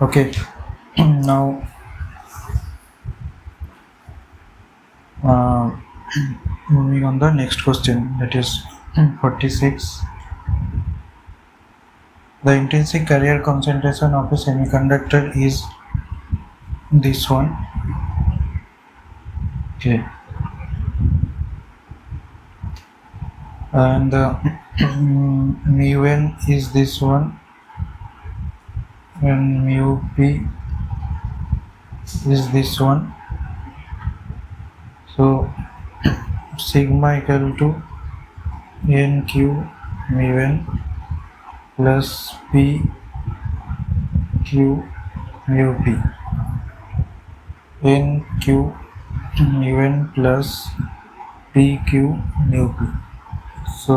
Okay, now uh, moving on the next question, that is 46. The intrinsic carrier concentration of a semiconductor is this one. Okay, and mu n is this one, and mu p is this one. So sigma equal to nq mu n plus p q mu p. nq mu n plus pq mu p. So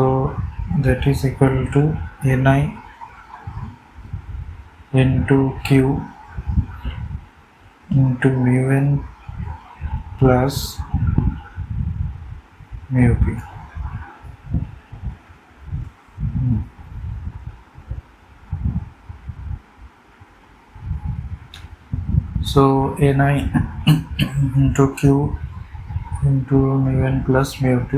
that is equal to ni into q into mu n plus mu p. So ni into q into mu n plus mu p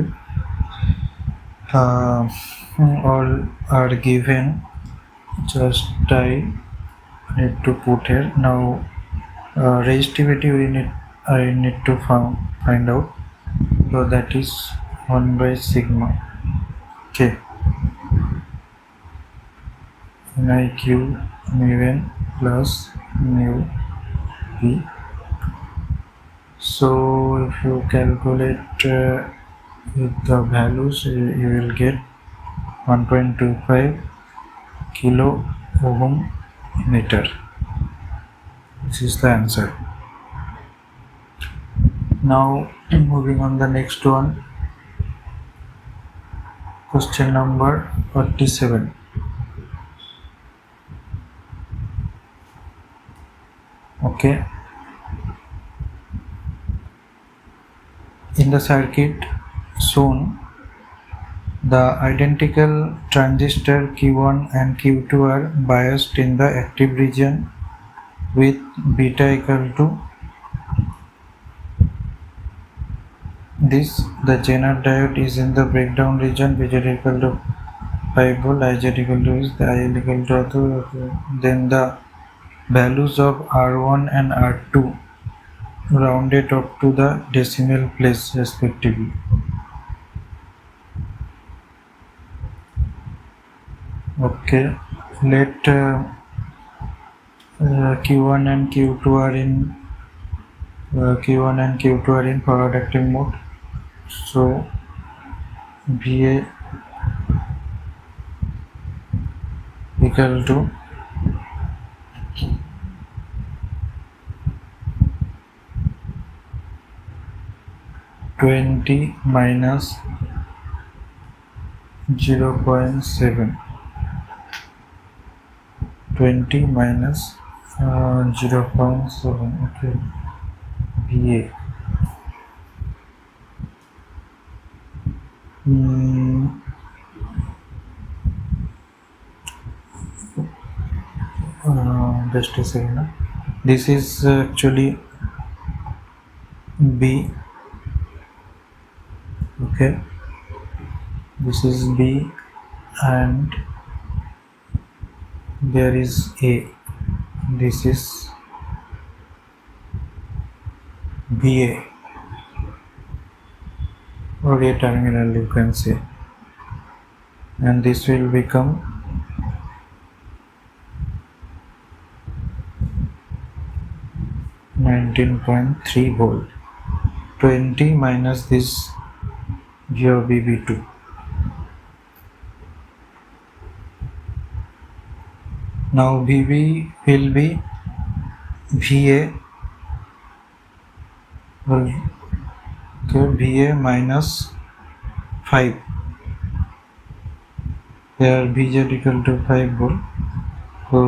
all are given. Just I need to put here. Now resistivity I need to find out. So that is 1 by sigma. Okay, niq mu n plus mu p. So if you calculate with the values, you will get 1.25 kilo ohm meter. This is the answer. Now moving on the next one, question number 47. Okay, in the circuit shown, the identical transistor Q1 and Q2 are biased in the active region with beta equal to this. The Zener diode is in the breakdown region, VZ equal to 5 volt, IZ equal to is, the IL equal to 2. Then the values of R1 and R2 rounded up to the decimal place respectively. Okay, let Q1 and Q2 are in Q1 and Q2 are in forward active mode. So VA equal to -20 minus 0.7. 20 minus 0.7. Okay, VA. Just a second. This is actually B. Okay, this is B and there is A. This is BA or A terminal, you can say, and this will become 19.3 volt. 20 minus this here VB2. Now VB will be VA, okay, VA minus 5. Here VZ equal to 5 volt. So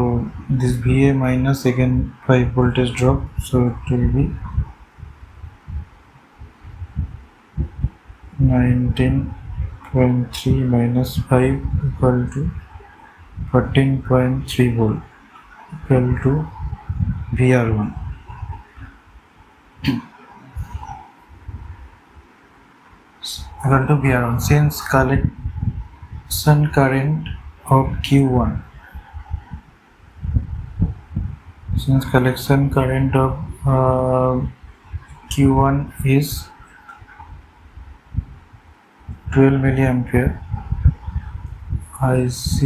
this VA minus again 5 voltage drop, so it will be 19.3 minus 5 equal to 14.3 volt equal to VR1 equal to VR1 since collection current of Q1 since collection current of Q1 is 12 milliampere. IC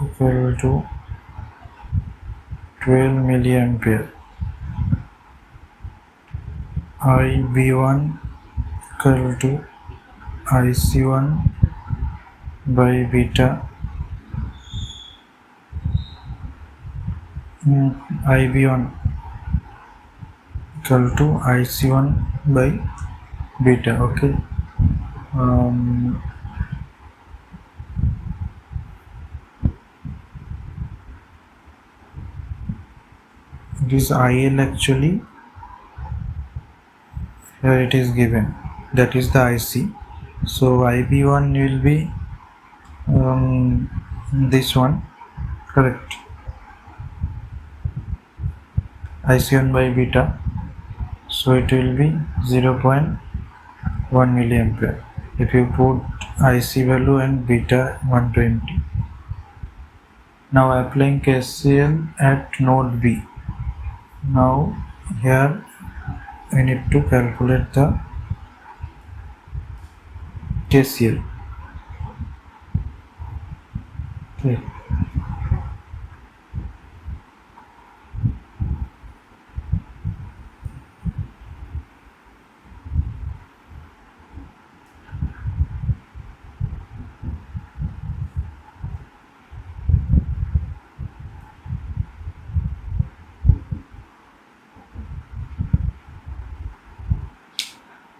equal to 12 milliampere. IB1 equal to IC1 by beta. IB1 equal to IC1 by beta. Okay. Um, this IL actually here it is given, that is the IC. So IB1 will be this one, correct? IC1 by beta, so it will be 0.1 milliampere if you put IC value and beta 120. Now applying KCL at node B. Now here we need to calculate the KCL. Okay.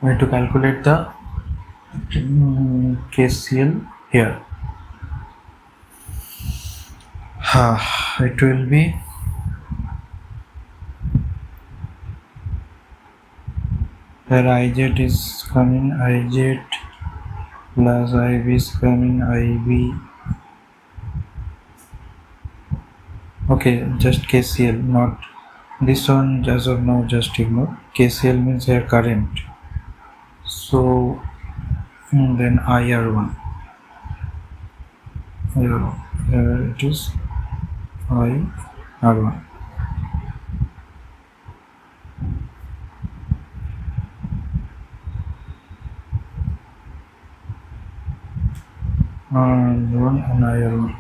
We need to calculate the KCL here. It will be here IZ is coming, IZ plus IB is coming, IB. Okay, just KCL, not this one as of now, just ignore. KCL means here current. So then IR1. Here it is IR1. R1 and IR1.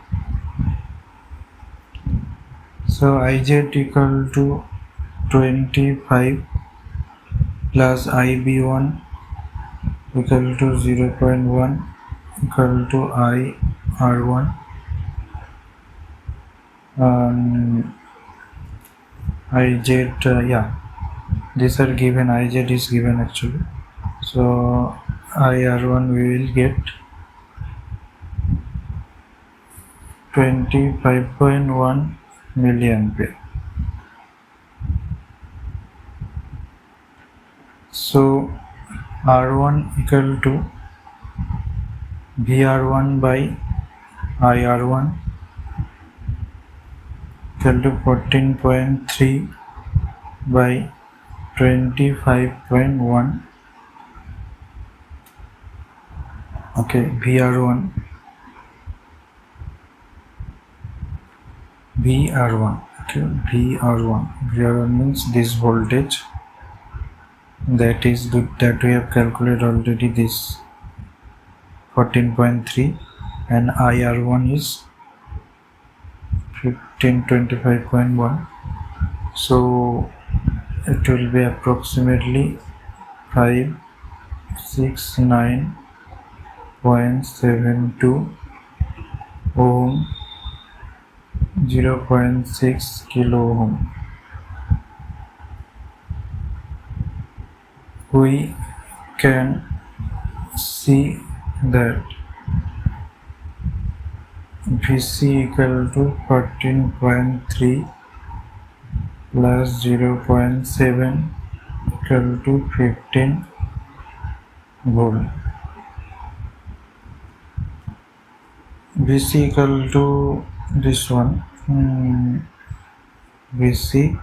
So IZ equal to 25 plus IB1 equal to 0.1 equal to IR1. IZ, yeah, these are given, IZ is given actually. So IR1 we will get 25.1 milliampere. So R1 equal to VR1 by IR1 equal to 14.3 by 25.1. Okay, VR1 okay, VR1 means this voltage, that is that we have calculated already, this 14.3, and IR1 is 1525.1. so it will be approximately 569.72 ohm, 0.6 kilo ohm. We can see that Vc equal to 14.3 plus 0.7 equal to 15 volt. Vc equal to this one, Vc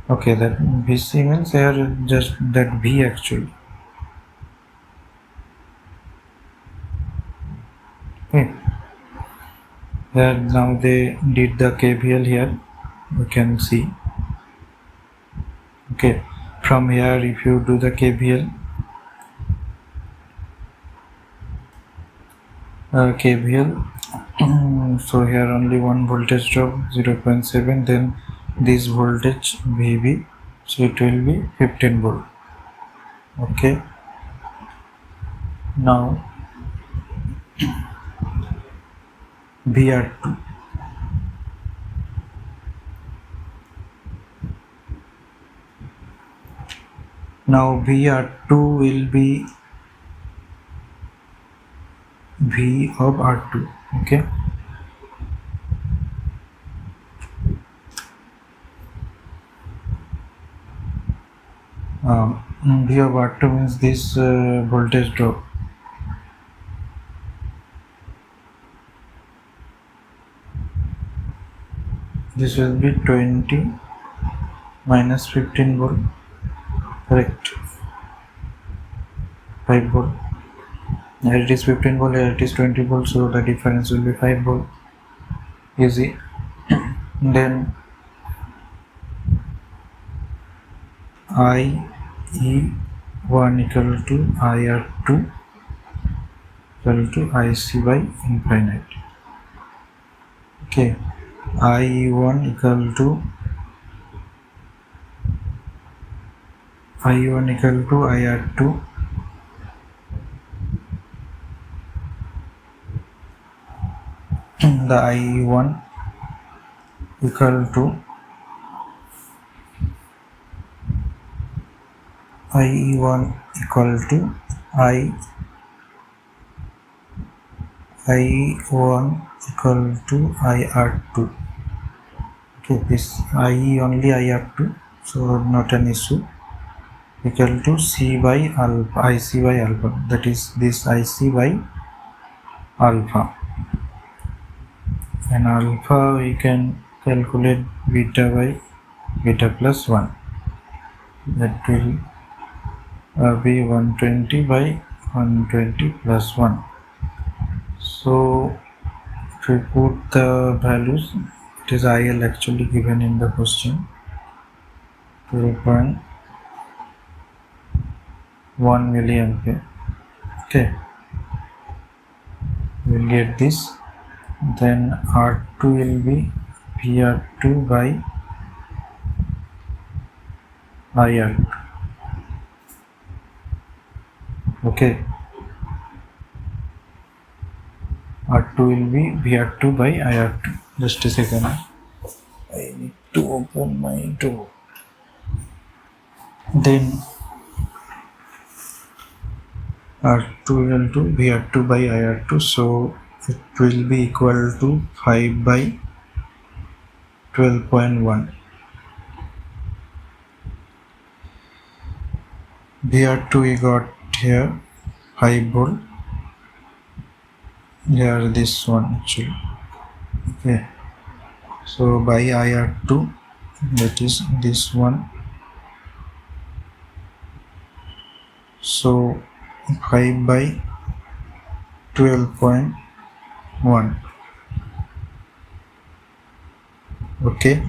Okay, that VC means here just that V actually. Okay. Here now they did the KVL here. We can see. Okay. From here, if you do the KVL, so here only one voltage drop 0.7. Then this voltage VB, so it will be 15 volt. Okay. Now VR2. Now VR2 will be V of R2. Okay. V of R2 means this voltage drop. This will be 20 minus 15 volt. Correct. 5 volt. Here it is 15 volt, here it is 20 volt, so the difference will be 5 volt. Easy. Then IE1 equal to IR2 equal to IC by infinite. Okay. IE1 equal to IR2. The IE1 equal to IE1 equal to IE1 equal to IR2. Okay, this IE only IR2, so not an issue. Equal to C by alpha, IC by alpha. That is this IC by alpha. And alpha we can calculate beta by beta plus 1. That will be 120 by 120 plus 1. So if we put the values, it is IL actually given in the question, 0.1 milliampere. Okay, we'll get this. Then R2 will be VR2 by IR2. Okay, R2 will be VR2 by IR2. Just a second. I need to open my door. Then R2 equal to VR2 by IR2, so it will be equal to 5 by 12.1. VR2 we got here 5 volt. Here this one actually. Okay, so by IR2, that is this one, so 5 by 12.1. Okay,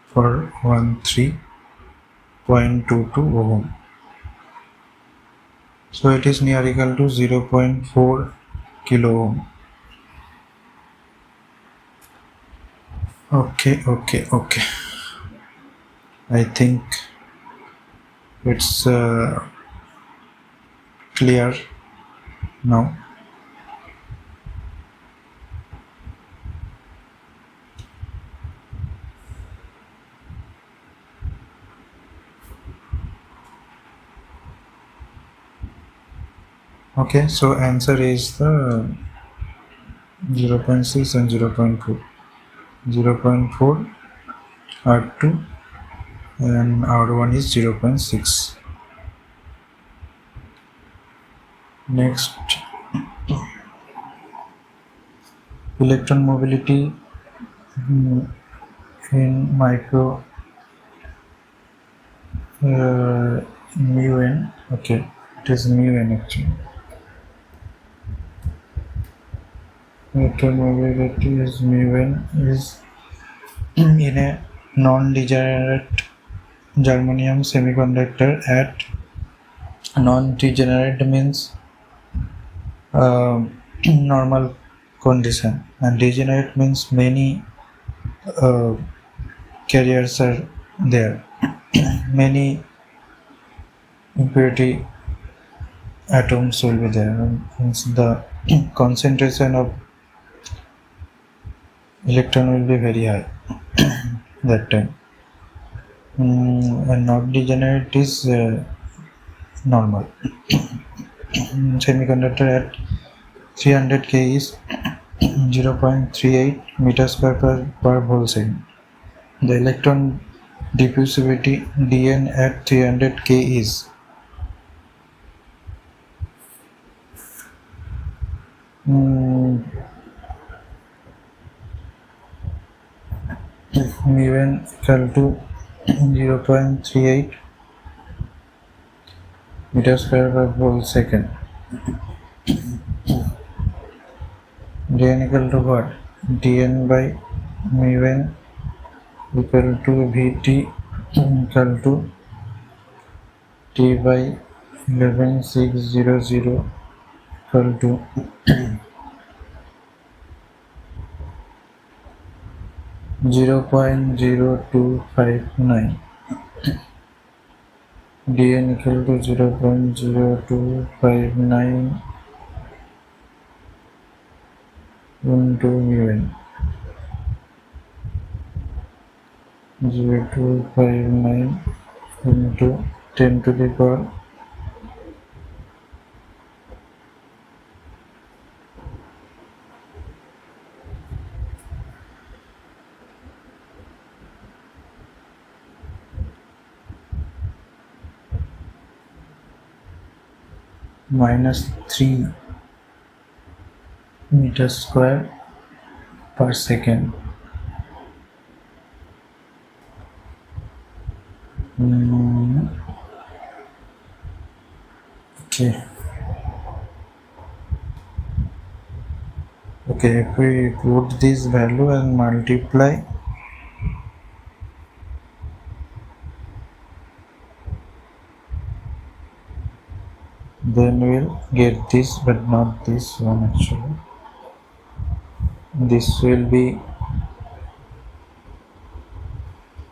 for 13.22 ohm. So it is near equal to 0.4 kilo ohm. Okay. I think it's clear now. Okay, so answer is the 0.6 and 0.4. 0.4 R2 and R1 is 0.6. Next, electron mobility mm, in micro mu n. Okay, it is mu n actually. Electromobility is mu n is in a non-degenerate germanium semiconductor at non-degenerate means normal condition, and degenerate means many uh, carriers are there. Many impurity atoms will be there, and hence the concentration of electron will be very high that time. And not degenerate is normal. Semiconductor at 300 K is 0.38 meters per whole second. The electron diffusivity Dn at 300 K is mu n equal to 0.38 meters per whole second. Dn equal to what? Dn by mu n equal to Vt equal to T by 11600 equal to 0.0259. Dn equal to 0.0259 into mu n. 0259 into 10 to the power minus 3 meters square per second. Okay. Okay, if we put this value and multiply, then we'll get this, but not this one actually. This will be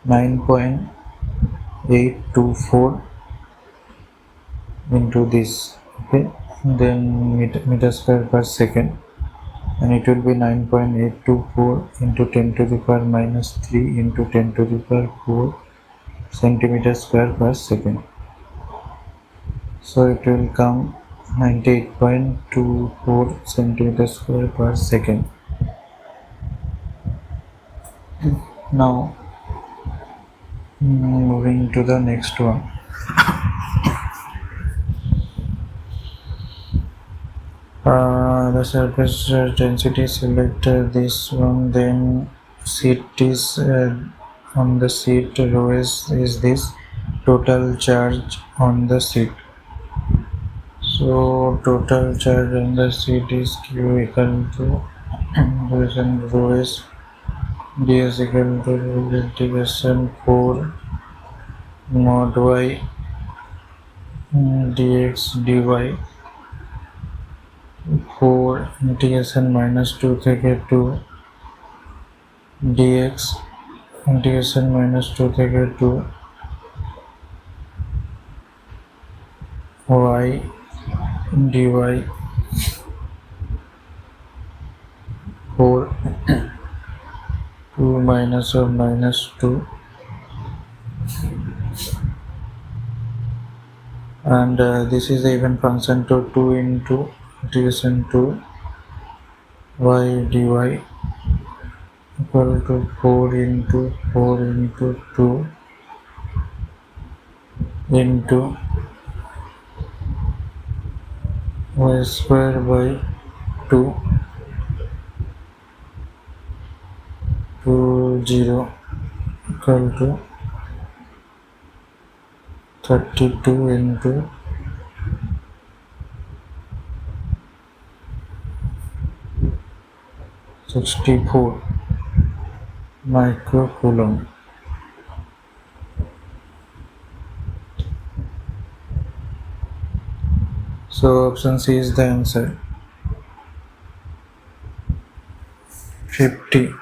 9.824 into this, okay, then meter square per second, and it will be 9.824 into 10 to the power minus 3 into 10 to the power 4 centimeter square per second. So it will come 98.24 centimeter square per second. Now moving to the next one. The surface density, select this one, then seat is on the seat, rho is this total charge on the seat. So total charge on the seat is Q equal to rho is ds equal to integration 4 mod y dx dy 4 integration minus 2 থেকে 2 dx integration minus 2 থেকে 2 y dy 4 2 minus of minus 2, and this is the even function to 2 into integration 2 y dy equal to 4 into 2 into y square by 2 to 0 equal to 32 into 64 microcoulomb. So option C is the answer. 50.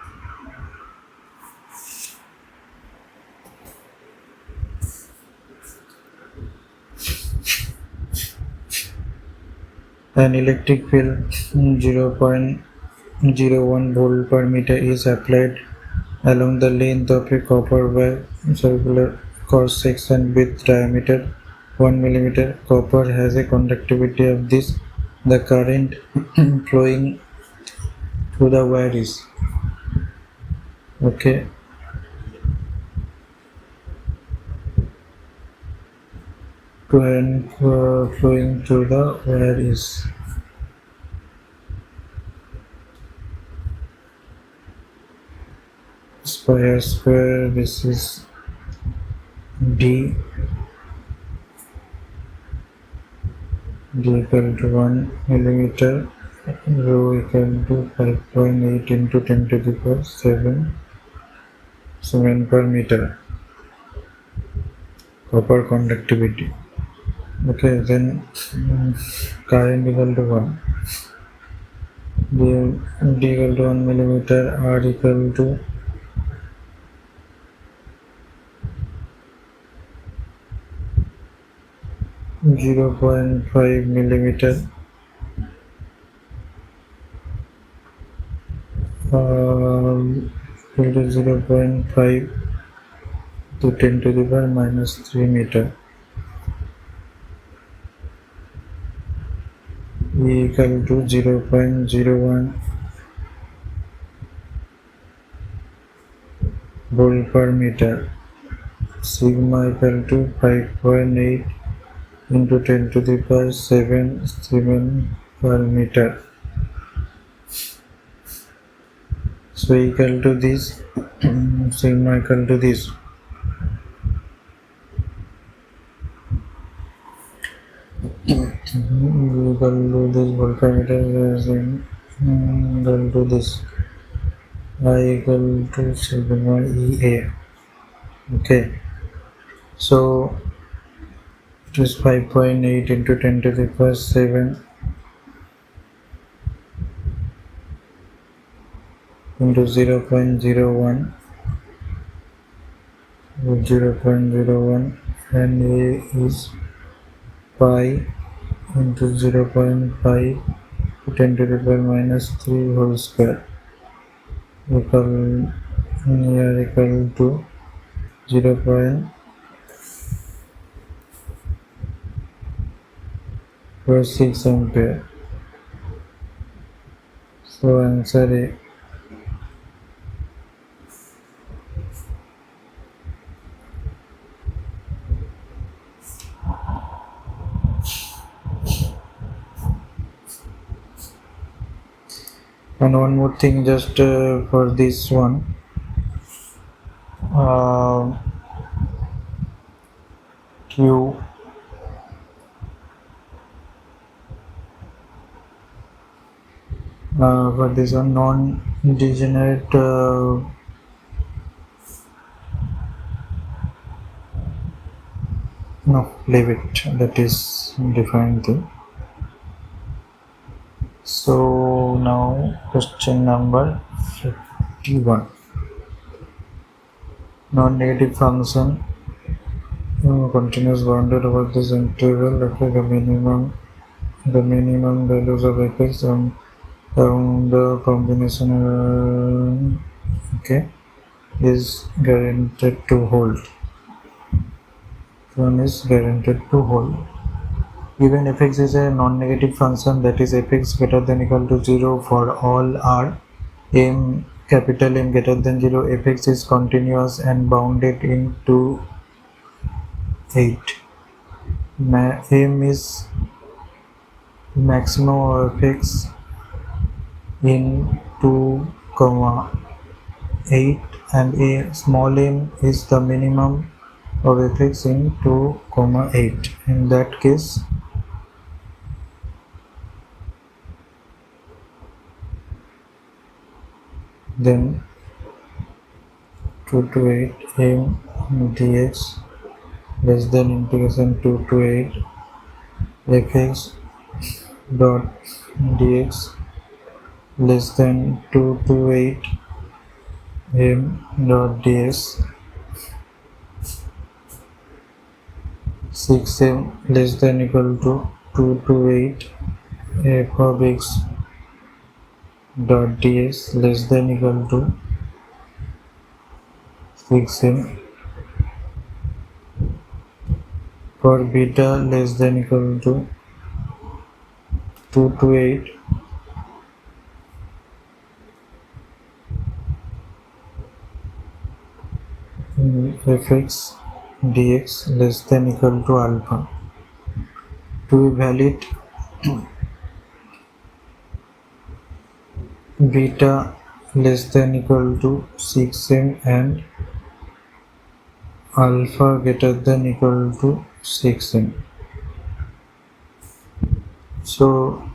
An electric field 0.01 volt per meter is applied along the length of a copper wire circular cross section with diameter 1 millimeter. Copper has a conductivity of this. The current flowing through the wire is okay. Current flowing through the wire is square. This is D equal to 1 millimeter, rho equal to 5.8 into 10 to the power 7 per meter. Copper conductivity. Okay, then current equal to 1. D equal to 1 millimeter, R equal to 0.5 millimeter. Equal to 0.5 to 10 to the power minus 3 meter. E equal to 0.01 volt per meter. Sigma equal to 5.8 into 10 to the power 7 per meter. So equal to this, sigma equal to this. Equal to this voltmeter is equal to this. I equal to sigma EA. Okay. So it is 5.8 into 10 to the power 7 into 0.01 and A is pi into 0.5 to 10 to the power minus 3 whole square equal to 0.46 ampere. So answer A. And one more thing, just for this one, Q for this one non-degenerate no, leave it, that is different thing. So now question number 51. Non-negative function continuous bounded over this interval. Okay, the minimum values of fx and the combination okay is guaranteed to hold. One is guaranteed to hold. Given fx is a non-negative function, that is fx greater than equal to 0 for all r, m capital M greater than 0, fx is continuous and bounded into 8. M is maximum of fx in 2, 8 and a small m is the minimum of fx in 2 comma 8. In that case, then 2 to 8 m dx less than integration 2 to 8 fx dot dx less than 2 to 8 m dot ds 6m less than equal to 2 to 8 f of x dot ds less than equal to 6m for beta less than equal to 2 to 8 fx dx less than equal to alpha. To evaluate beta less than equal to 6m and alpha greater than equal to 6m. So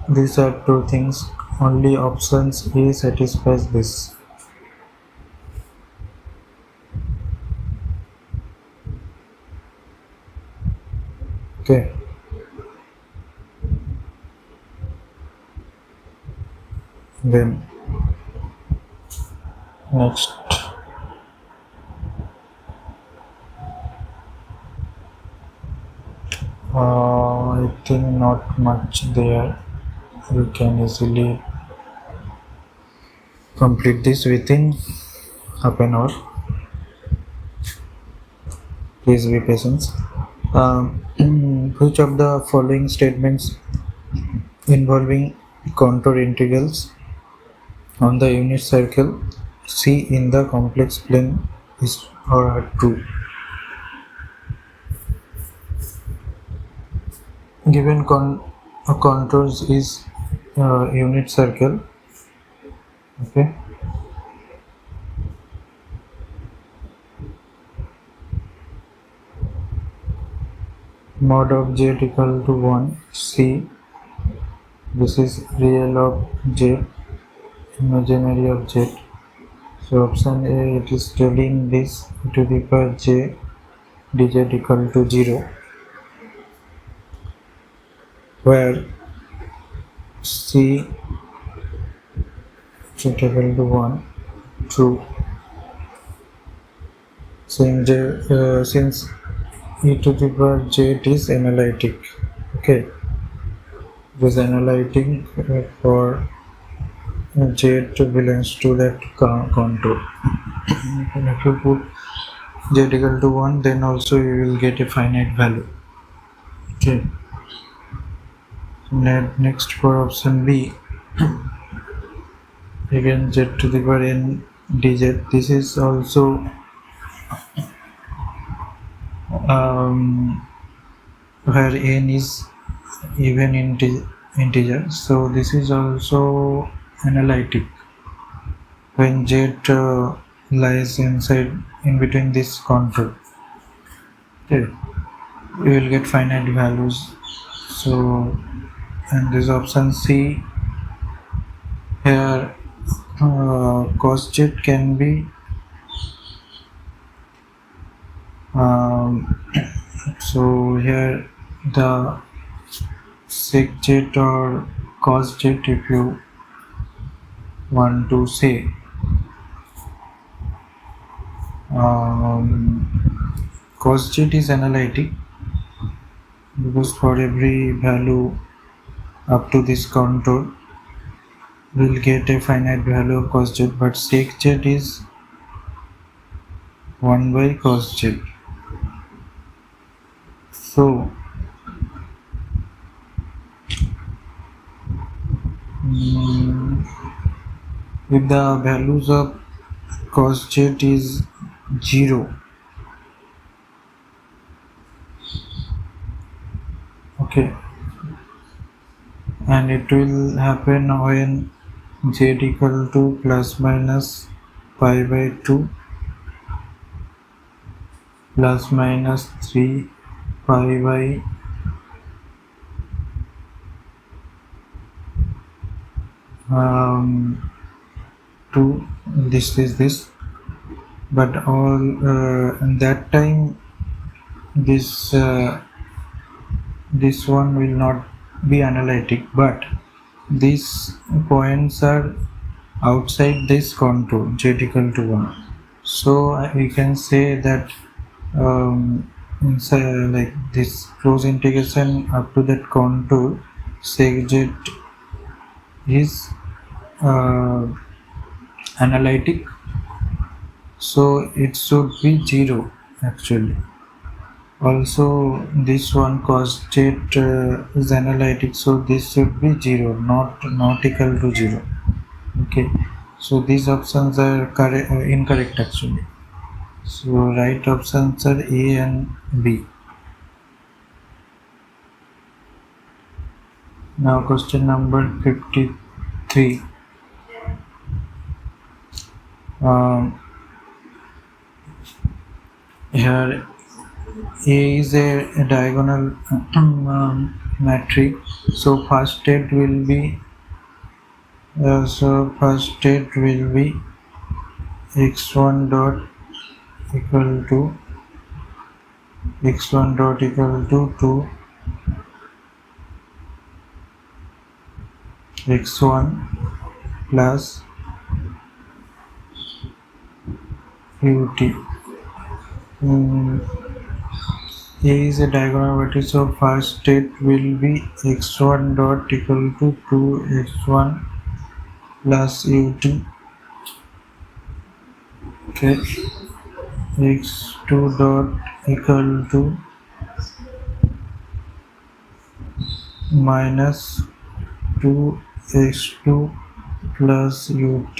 these are two things. Only options A satisfies this. Okay. Then next, I think not much there. We can easily complete this within half an hour. Please be patient. Which of the following statements involving contour integrals on the unit circle C in the complex plane is or are true? Given contours is unit circle, okay, mod of z equal to 1 C, this is real of z, imaginary of z. So option A, it is telling this e to the power j dz equal to 0, where C is equal to 1 true, since e to the power j is analytic. Okay, it is analytic for j belongs to that contour. And if you put z equal to 1, then also you will get a finite value. Okay. Next for option B, again z to the power n dz. This is also where n is even integer. So this is also analytic when z lies inside in between this contour. Okay, you will get finite values. So, and this option C, here cos z can be so here the sec z or cos z, if you want to say, cos z is analytic because for every value up to this contour we'll get a finite value of cos z, but sec z is 1 by cos z. So if the values of cos z is 0, okay, and it will happen when z equal to plus minus pi by 2 plus minus 3 pi by 2. This is this, but all in that time this this one will not be analytic, but these points are outside this contour z equal to 1. So we can say that inside, like this close integration up to that contour sec z is uh, analytic, so it should be 0 actually. Also this one cos z is analytic, so this should be 0, not equal to 0. Okay, so these options are correct, incorrect actually. So right options are A and B. Now question number 53. Um, Here A is a diagonal matrix. So first state will be x1 dot equal to 2 x1 plus ut. A is a diagonal matrix, so first state will be x1 dot equal to 2x1 plus ut. Okay, x2 dot equal to minus 2x2 plus ut.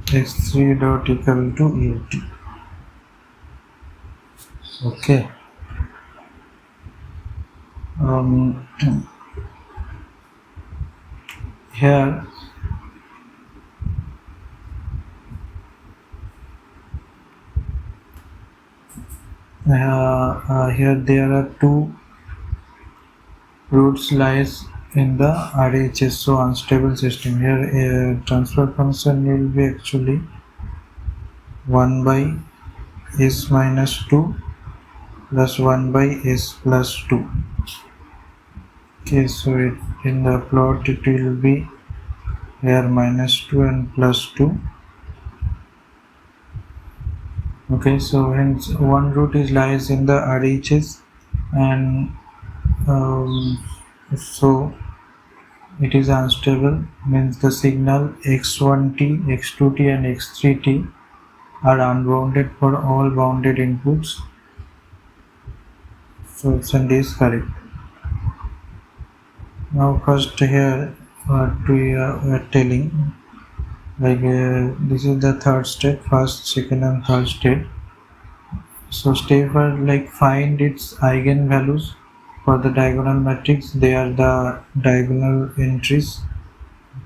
x3 dot equal to ut. Okay. Here here there are two roots lies in the RHS, so unstable system. Here a transfer function will be actually 1 by s minus 2 plus 1 by s plus 2. Okay, so in the plot it will be here minus 2 and plus 2. Okay, so hence one root is lies in the RHS, and so it is unstable, means the signal x1t, x2t and x3t are unbounded for all bounded inputs. So option D is correct. Now first here what we are telling, like this is the third state, first, second and third state. So step are like find its eigenvalues for the diagonal matrix. They are the diagonal entries,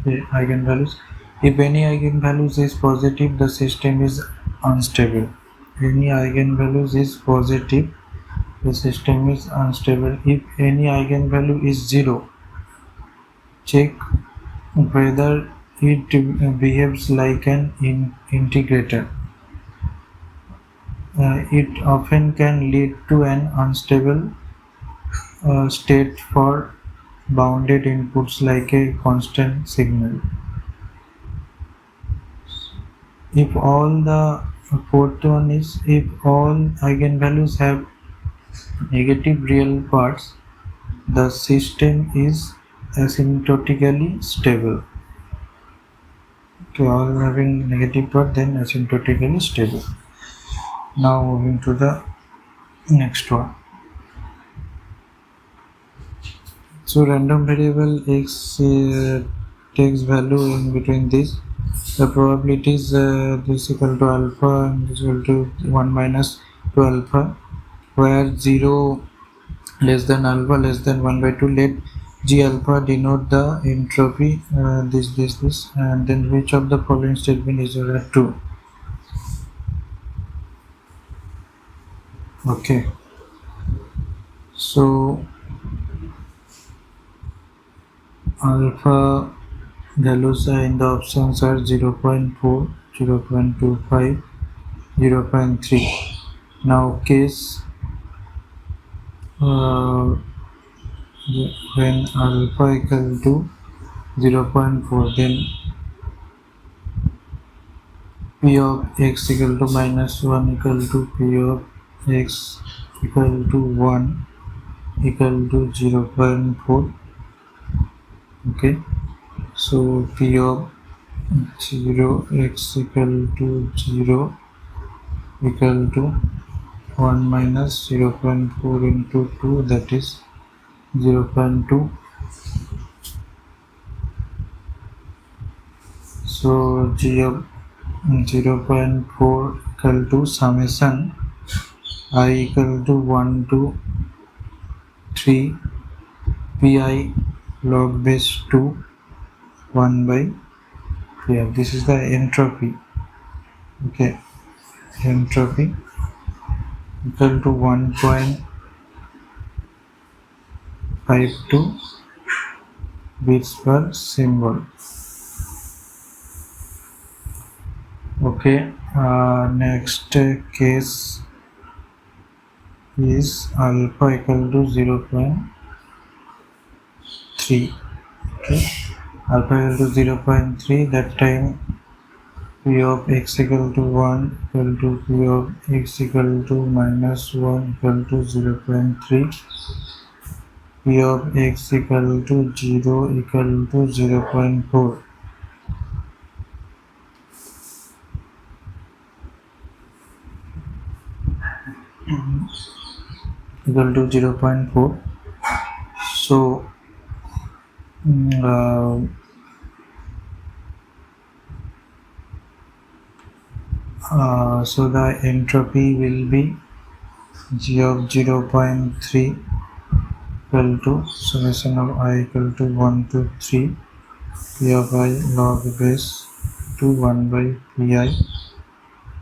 the eigenvalues. If any eigenvalues is positive, the system is unstable. Any eigenvalues is positive, the system is unstable. If any eigenvalue is 0, check whether it behaves like an integrator. It often can lead to an unstable state for bounded inputs like a constant signal. If all the fourth one is if all eigenvalues have negative real parts, the system is asymptotically stable. Okay, all having negative part, then asymptotically stable. Now moving to the next one. So random variable x takes value in between this. The probability is this equal to alpha and this equal to 1 minus 2 alpha, where 0 less than alpha less than 1 by 2. Let G alpha denote the entropy, this, and then which of the following statement is true? Okay, so alpha values in the options are 0.4, 0.25, 0.3. Now case uh, when alpha equal to 0.4, then p of x equal to minus 1 equal to p of x equal to 1 equal to 0.4. Okay, so p of 0 x equal to 0 equal to 1 minus 0.4 into 2, that is 0.2. So g of 0.4 equal to summation I equal to 1 to 3 pi log base 2 1 by pi. This is the entropy. Okay, entropy equal to 1.52 bits per symbol. Okay, next case is alpha equal to 0.3. Okay, alpha equal to 0.3, that time p of x equal to 1 equal to p of x equal to minus 1 equal to 0.3, p of x equal to 0 equal to 0.4. Equal to 0.4. So mm, uh, so the entropy will be g of 0.3 equal to summation of I equal to 1 to 3 p of I log base to 1 by pi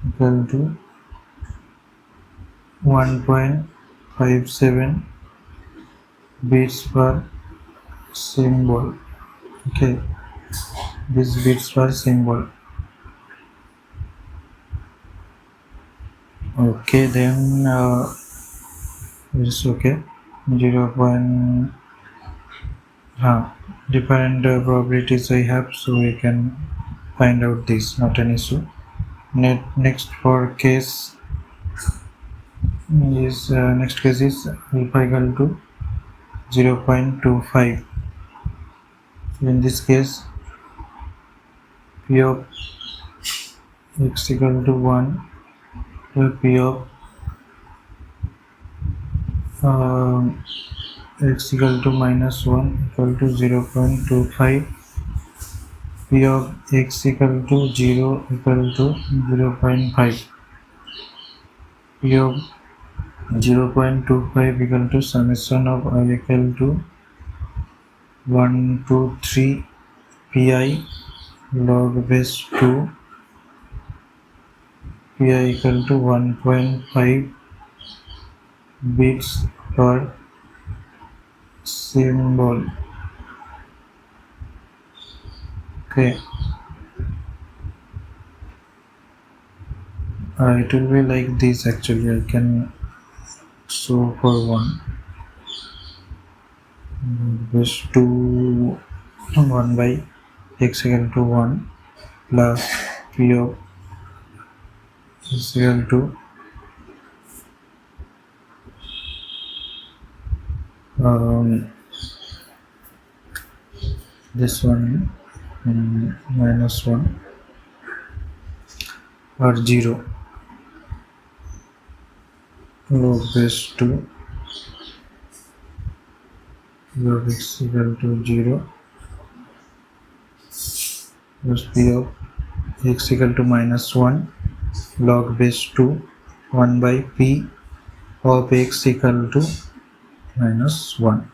equal to 1.57 bits per symbol. Okay, this bits per symbol. Okay, then it's okay. 0. Different probabilities I have, so we can find out this, not an issue. Next for case is next case is alpha equal to 0.25. In this case, p of x equal to 1 to p of um, x equal to minus 1 equal to 0.25, p of x equal to 0 equal to 0.5, p of 0.25 equal to summation of I equal to 1 to 3 pi log base 2 pi equal to 1.5 bits per symbol. Okay, it will be like this. Actually, I can show for one base 2 1 by x equal to 1 plus p of x equal to um, this one minus 1 or 0 log base 2 log x equal to 0 plus p of x equal to minus 1 log base 2 1 by p of x equal to minus 1.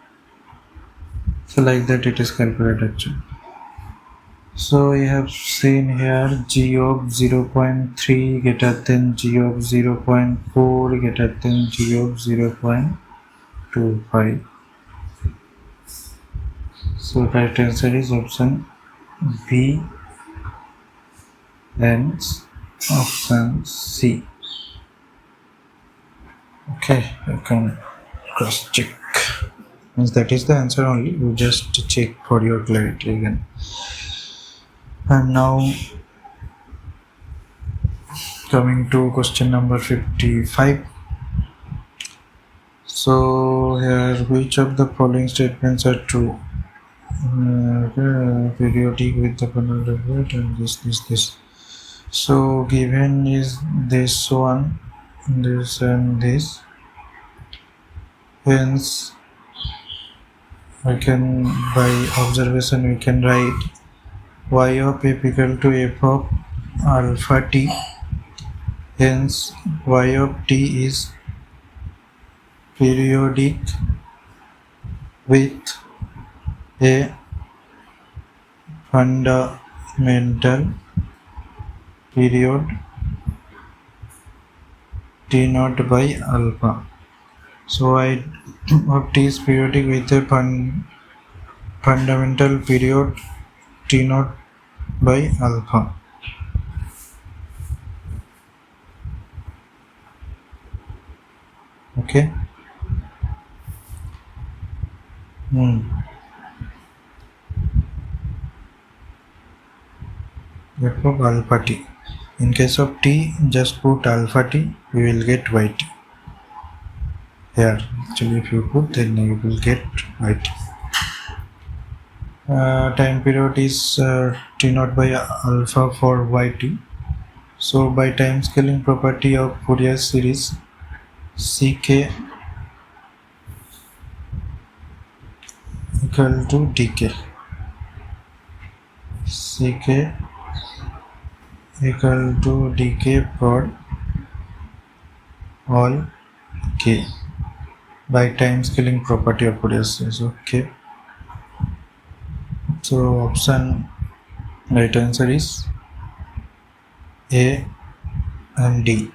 So like that it is calculated actually. So we have seen here g of 0.3 greater than g of 0.4 greater than g of 0.25. So correct answer is option B and option C. Okay, you can cross check. Means that is the answer only. You just check for your clarity again. And now coming to question number 55. So here, which of the following statements are true? Periodic with the penultimate and this. So given is this one, this and this. Hence, we can by observation we can write y of f equal to f of alpha t. Hence, y of t is periodic with a fundamental period t naught by alpha. So I of t is periodic with a fundamental period t naught by alpha. Okay. F of alpha t. In case of t, just put alpha t, we will get yt. Here, actually, if you put, then you will get yt. Time period is t naught by alpha for yt. So by time scaling property of Fourier series, ck equal to dk. ck equal to dk for all k by time scaling property of Fourier series. Okay. So option right answer is A and D.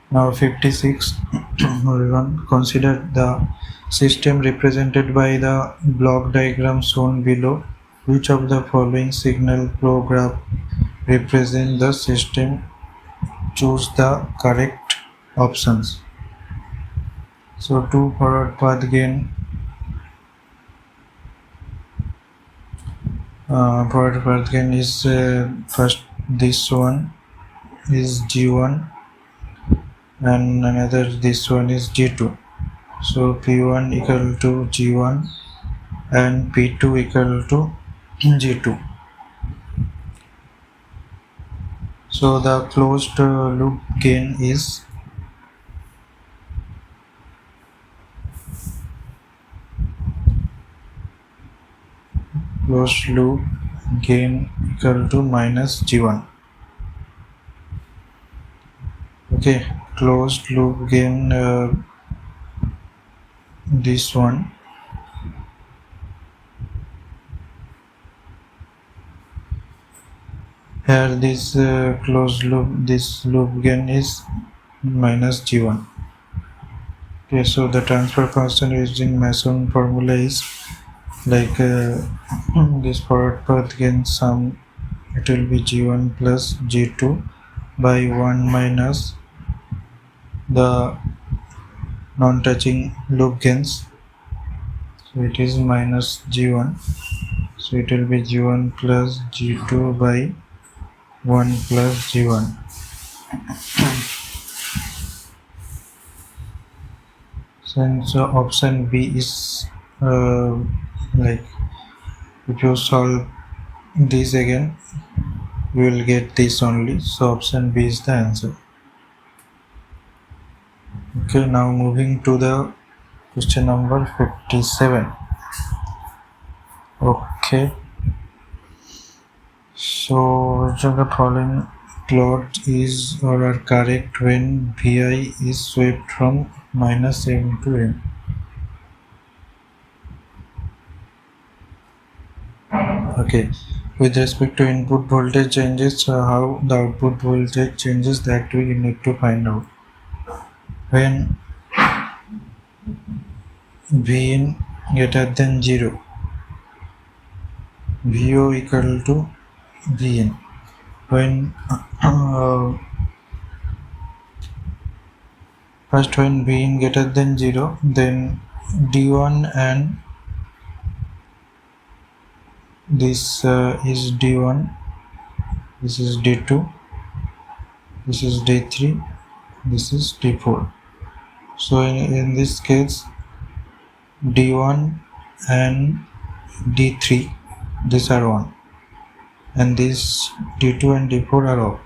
Now 56. Everyone consider the system represented by the block diagram shown below. Which of the following signal flow graph represent the system? Choose the correct options. So 2 forward path gain, is first this one is G1 and another this one is G2. So P1 equal to G1 and P2 equal to G2. So the closed loop gain is equal to minus G1. Okay, closed loop gain this one. Here this closed loop, this loop gain is minus G1. Okay, so the transfer constant using Mason formula is like this forward path gain sum, it will be G1 plus G2 by 1 minus the non-touching loop gains. So it is minus G1. So it will be G1 plus G2 by 1 plus G1. Since option B is like if you solve this again, we will get this only. So option B is the answer. Okay, now moving to the question number 57. Okay. So which of the following plot is or are correct when Vi is swept from minus M to M. Okay. With respect to input voltage changes, how the output voltage changes, that we need to find out. When Vin greater than 0, Vo equal to Vn. When first when Vn greater than 0, then D1 and this is D1, this is D2, this is D3, this is D4. So in this case, D1 and D3, these are on, and these D2 and D4 are off.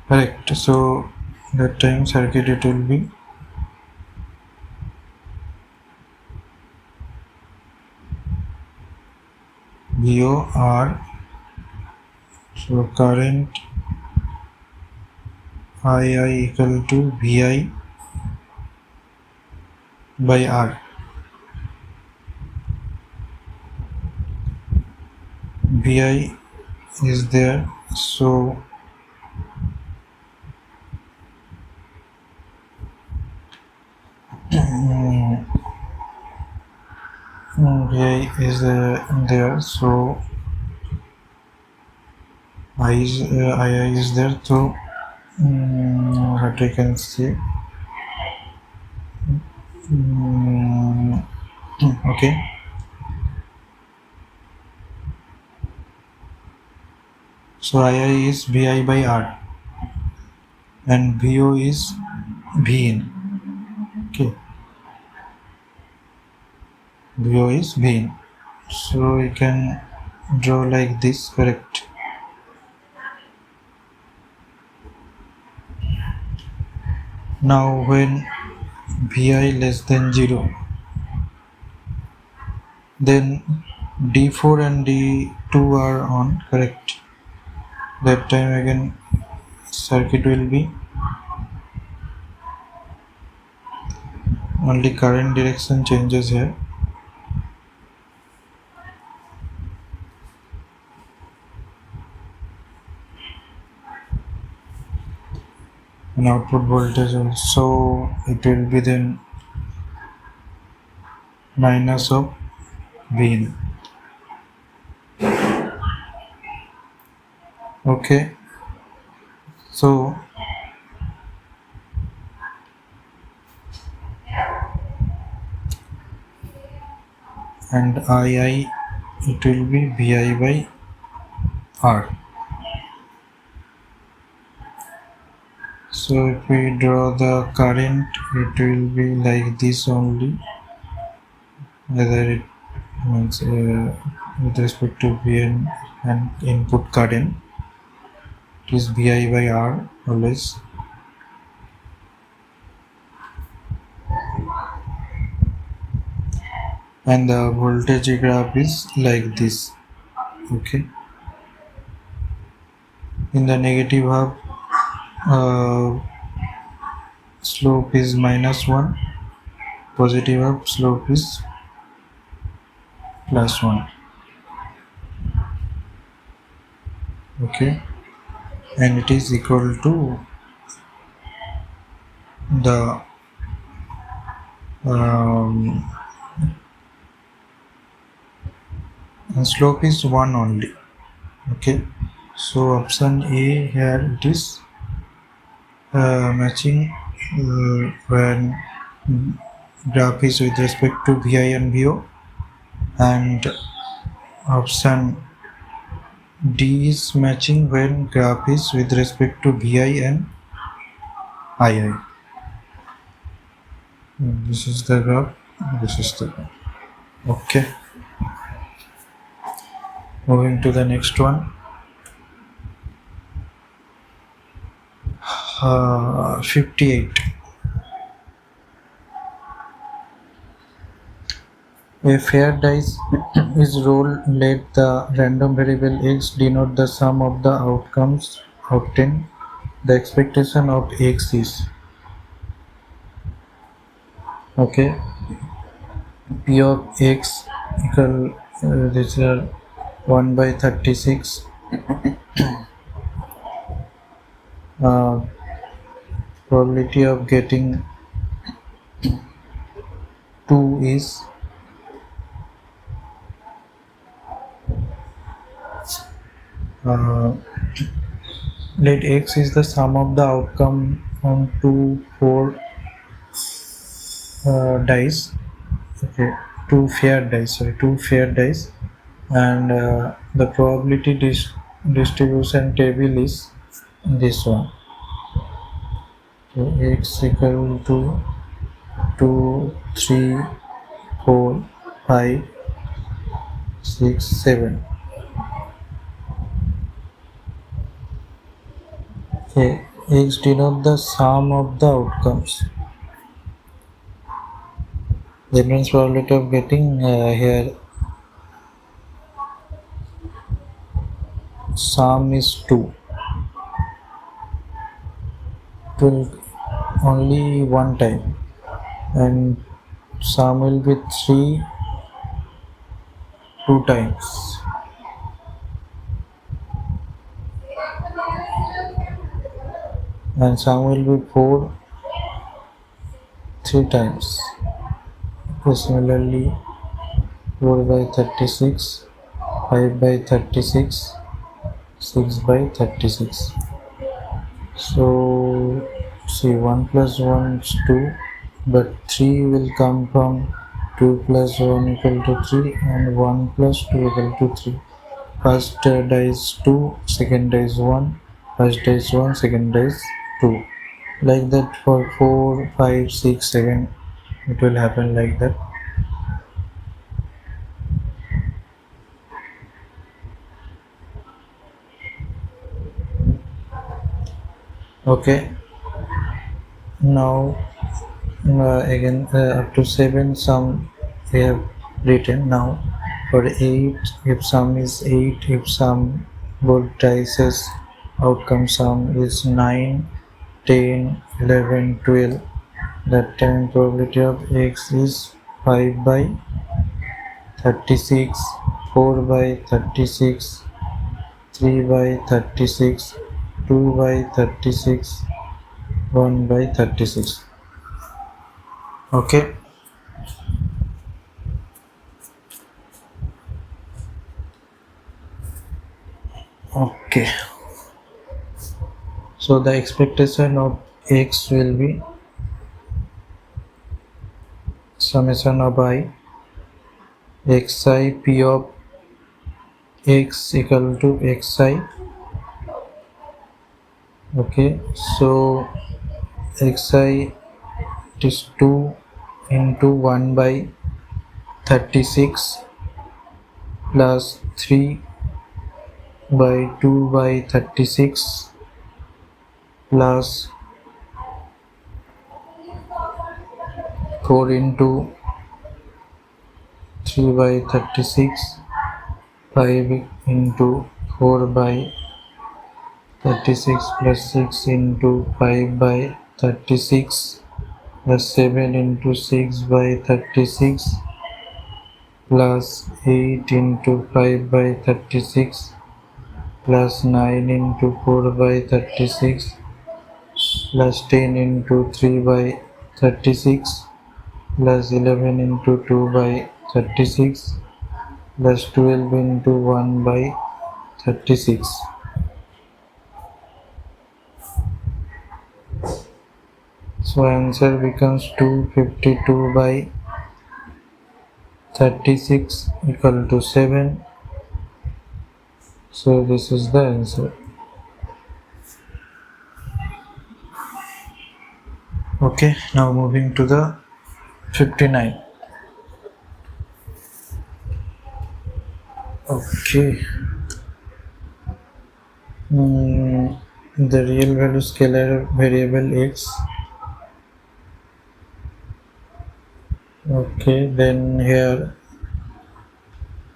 Correct. So that time circuit it will be VOR. So current II equal to VI by R. VI is there, so VI is there, so II is there, so what we can say, okay. So II is VI by R and VO is Vin. Okay, VO is Vin. So we can draw like this, correct? Now when Vi less than 0, then D4 and D2 are on, correct? That time again circuit will be only current direction changes here, and output voltage also it will be then minus of Vin. Okay, so and II it will be Vi by R. So if we draw the current, it will be like this only, whether it means with respect to Vn and input current, it is Vi by R always. And the voltage graph is like this. Okay. In the negative half, slope is -1. Positive half, slope is +1. Okay. And it is equal to the slope is 1 only. Okay. So option A here, it is matching when graph is with respect to Vi and Vo, and option D is matching when graph is with respect to Vi and II. This is the graph, this is the graph. Okay. Moving to the next one. 58. A fair dice is rolled. Let the random variable x denote the sum of the outcomes obtained. The expectation of x is okay. P of x equal this is 1 by 36. Uh, Probability of getting 2 is uh, let x is the sum of the outcome on 2 4 dice. Okay, two fair dice, and the probability distribution table is this one. So x equal to 2 3 4 5 6 7. Okay, x denote the sum of the outcomes. That means probability of getting here sum is 2. It will only one time, and sum will be 3 2 times, and sum will be 4 3 times. Okay, similarly 4 by 36, 5 by 36, 6 by 36. So see 1 plus 1 is 2, but 3 will come from 2 plus 1 equal to 3, and 1 plus 2 equal to 3. First die is 2, second die is 1, first die is 1, second die is 2. Like that for 4, 5, 6, 7, it will happen like that. Okay, now again up to 7 sum we have written. Now for 8, if sum is 8, if sum both dices outcome sum is 9, 10, 11, 12, that time probability of x is 5 by 36, 4 by 36, 3 by 36, 2 by 36, 1 by 36. Okay. Okay. So the expectation of x will be summation of I xi p of x equal to xi. Okay, so xi is 2 into 1 by 36 plus 3 by 2 by 36 plus 4 into 3 by 36, 5 into 4 by 36 plus 6 into 5 by 36 plus 7 into 6 by 36 plus 8 into 5 by 36 plus 9 into 4 by 36 plus 10 into 3 by 36 plus 11 into 2 by 36 plus 12 into 1 by 36. So answer becomes 252 by 36 equal to 7. So this is the answer. Okay, now moving to the 59. Okay. The real value scalar variable x. Okay, then here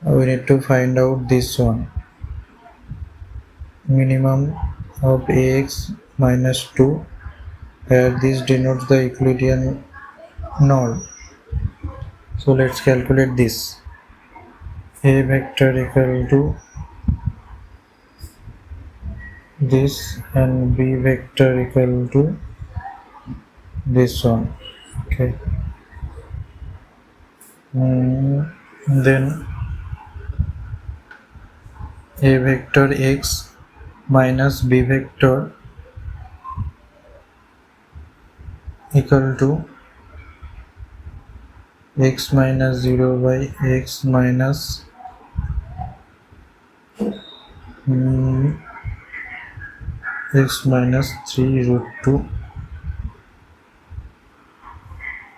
we need to find out this one, minimum of ax minus 2, where this denotes the Euclidean norm. So let's calculate this. A vector equal to this and b vector equal to this one. Okay. Then a vector x minus b vector equal to x minus 0 by x minus mm, x minus 3 root 2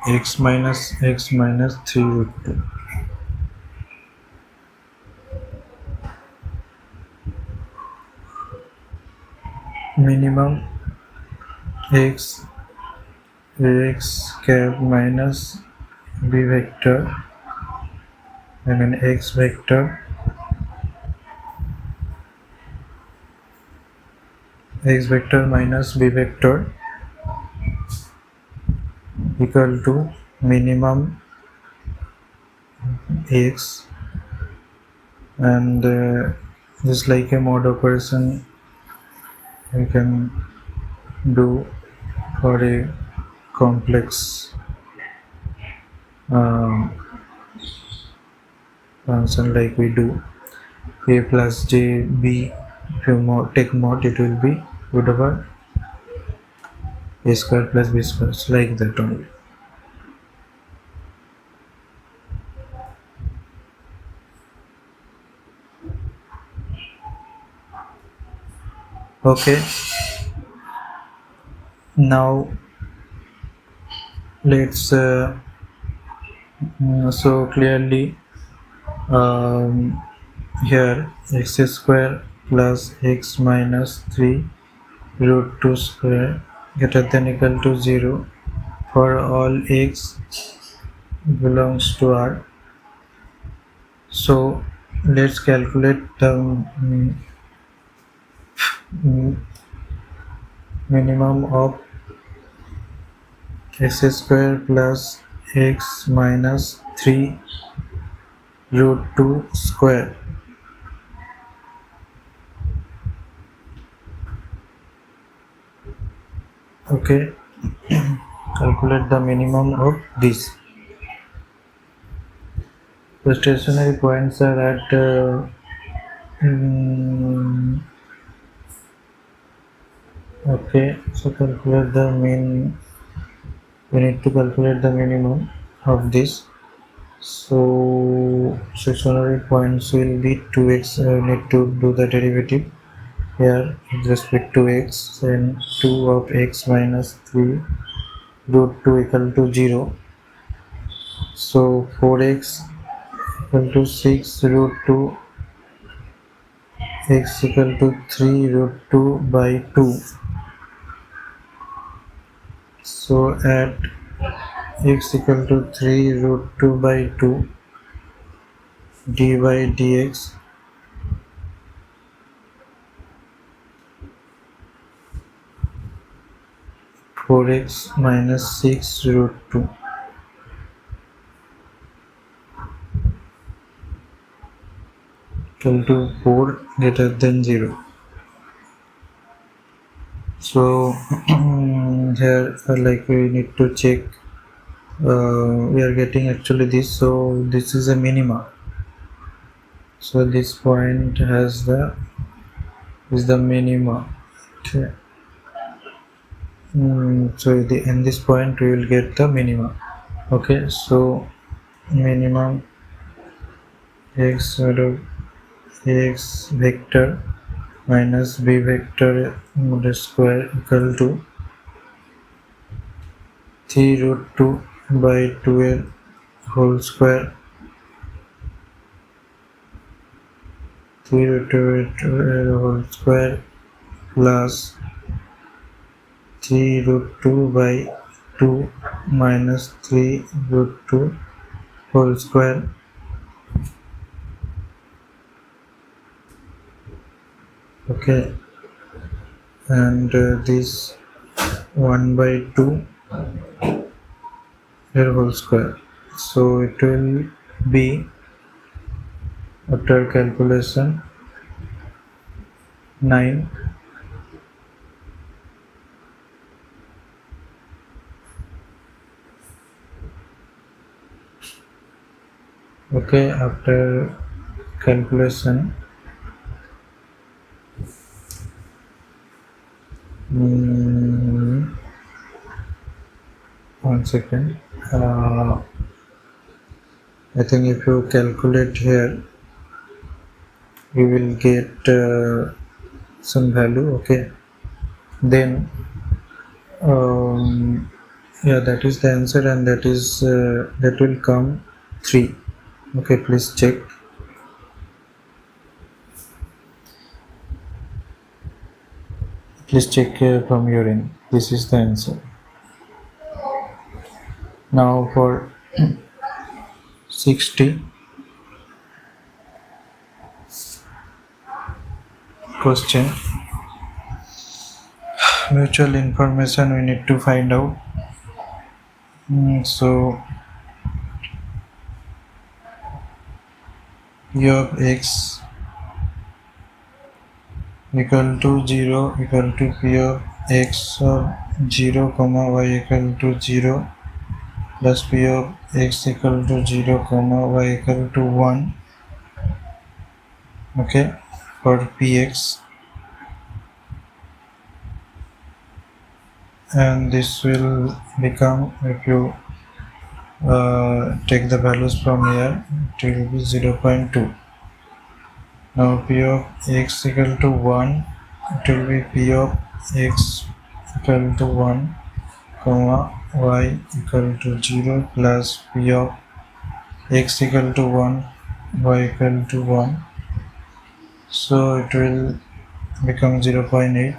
x minus 3 root 2. Minimum x cap minus b vector, x vector minus b vector equal to minimum x, and just like a mod operation we can do for a complex um, function, like we do a plus j b. If you take mod, it will be root over a square plus b square, so like that only. Okay, now let's so clearly here x square plus x minus 3 root 2 square greater than equal to 0 for all x belongs to R. So let's calculate the mm, minimum of x square plus x minus 3 root 2 square. Okay, calculate the minimum of this. The stationary points are at okay, so calculate the mean. We need to calculate the minimum of this. So stationary points will be 2x. Need to do the derivative here with respect to x, and 2 of x minus 3 root 2 equal to 0. So 4x equal to 6 root 2, x equal to 3 root 2 by 2. So at x equal to 3 root 2 by 2, dy dx four x minus 6 root 2 equal to 4 greater than 0. So here like we need to check, we are getting actually this, so this is a minima. So this point has the is the minima. Okay. So in this point we will get the minima. Okay, so minimum x out of x vector minus b vector square equal to 3 root 2 by 12 whole square, 3 root 2 by 12 whole square plus 3 root 2 by 2 minus 3 root 2 whole square Okay, and this 1 by 2 their whole square. So it will be, after calculation, 9. Okay, after calculation, 1 second. Uh, I think if you calculate here, you will get some value. Okay, then yeah, that is the answer, and that will come 3. Okay, please check. Please check from your end. This is the answer. Now for 60 question, mutual information we need to find out. So u of x equal to 0 equal to p of x of 0 comma y equal to 0 plus p of x equal to 0 comma y equal to 1. Okay, for px, and this will become, if you take the values from here, it will be 0.2. Now p of x equal to 1, it will be p of x equal to 1 comma y equal to 0 plus p of x equal to 1 y equal to 1. So it will become 0.8.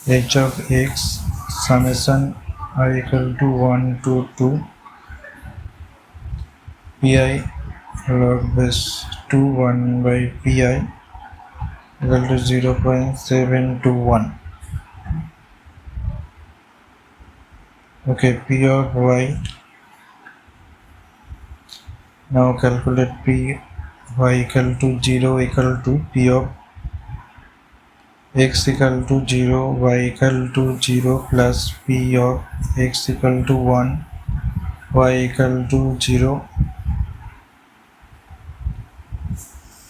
h of x summation I equal to 1 to 2 pi log base 2 1 by pi equal to 0.721. Okay, p of y. Now calculate p y equal to 0 equal to p of x equal to 0 y equal to 0 plus p of x equal to 1 y equal to 0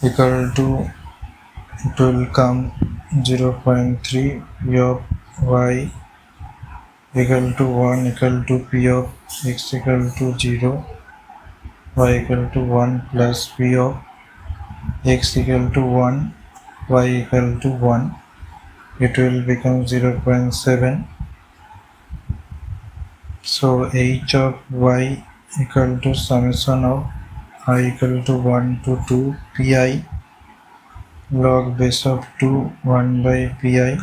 equal to, it will come 0.3 p of y equal to 1 equal to p of x equal to 0 y equal to 1 plus p of x equal to 1 y equal to 1. It will become 0.7. So h of y equal to summation of I equal to 1 to 2 pi log base of 2 1 by pi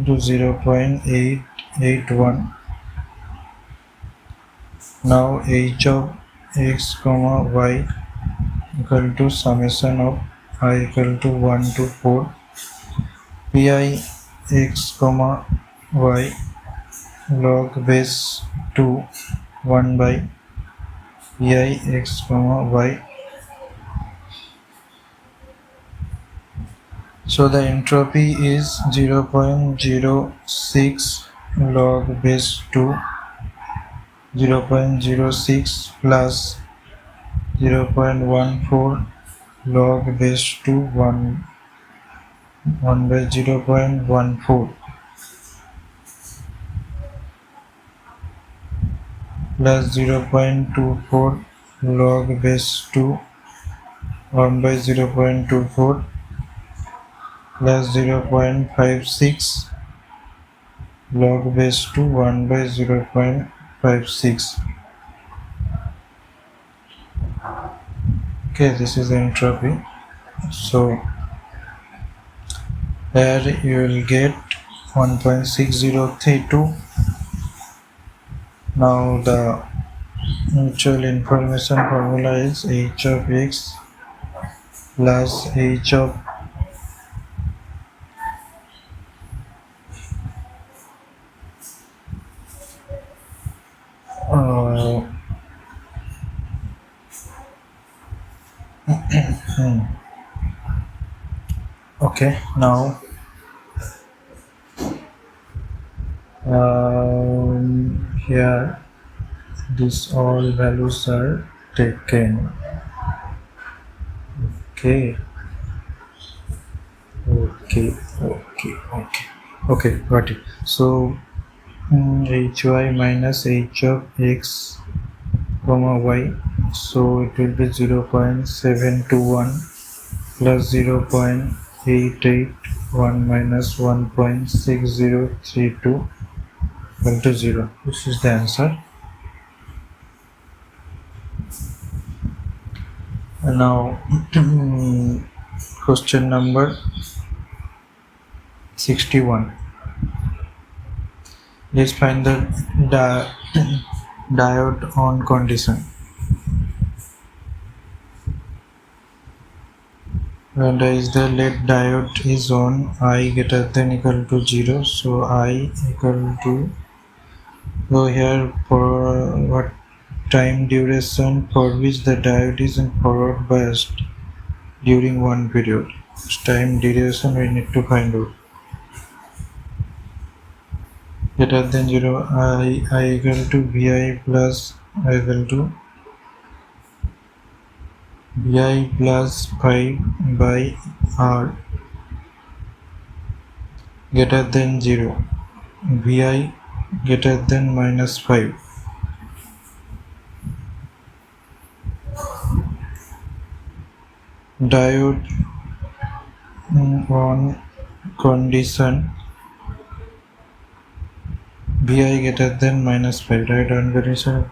to 0.881. Now h of x comma y equal to summation of I equal to 1 to 4 pi x comma y log base 2 1 by pi x comma y. So the entropy is 0.06 log base 2, 0.06 plus 0.14 log base 2 1 by 0.14 plus 0.24 log base 2 1 by 0.24 plus 0.56 log base 2 1 by 0.56. Okay, this is the entropy. So here you will get 1.6032. Now the mutual information formula is h of x plus h of uh, okay. Now here these all values are taken. Okay, okay, okay, okay, okay, got it. So hy minus h of x comma y, so it will be 0.721 plus 0.881 minus 1.6032 equal to 0. This is the answer. And now question number 61. Let's find the diode on condition. And is the LED diode is on, I greater than equal to 0, so I equal to, so here for what time duration for which the diode is in forward biased during one period. Time duration we need to find out. Greater than 0, I equal to Vi plus I equal to Vi plus 5 by R. Greater than 0, Vi greater than minus 5. Diode on condition Vi greater than minus 5, right? On condition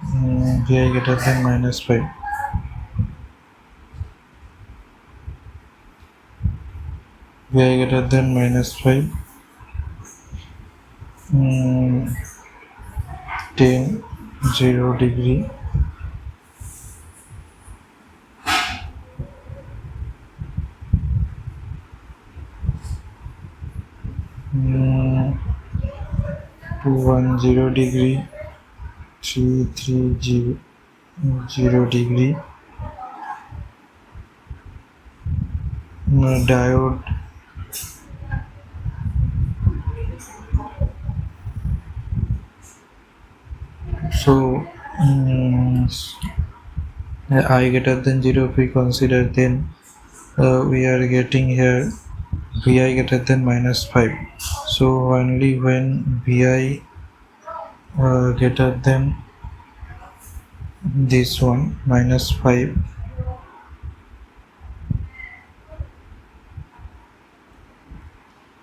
Vi greater than minus 5. Vi greater than minus 5. 10 0 degree mm, 210 degree 330 degree diode so I greater than 0 if we consider, then we are getting here Vi greater than minus 5, so only when Vi greater than this one minus 5,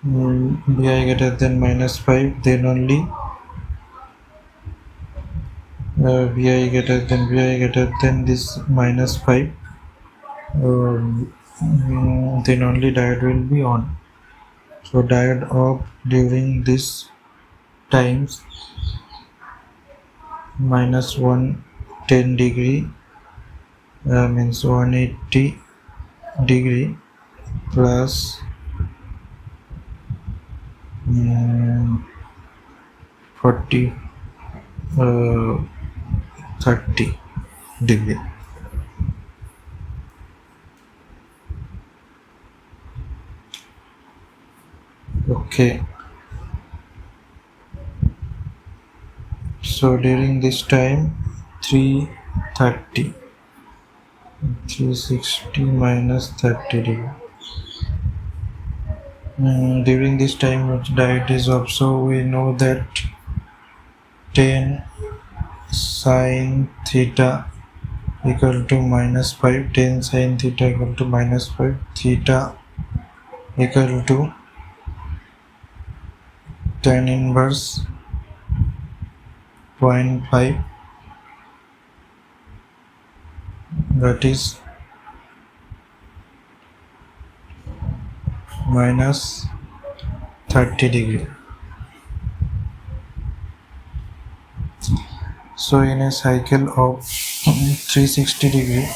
Vi greater than minus 5, then only Vi greater than this minus 5, then only diode will be on. So diode off during this times minus 110 degree means 180 degree plus 40 30 degree. Okay, so during this time 330 360 minus 30 degree. During this time which diode is off, so we know that 10 sin theta equal to minus 5, 10 sin theta equal to minus 5, theta equal to tan inverse 0.5, that is minus 30 degree. So in a cycle of 360 degree,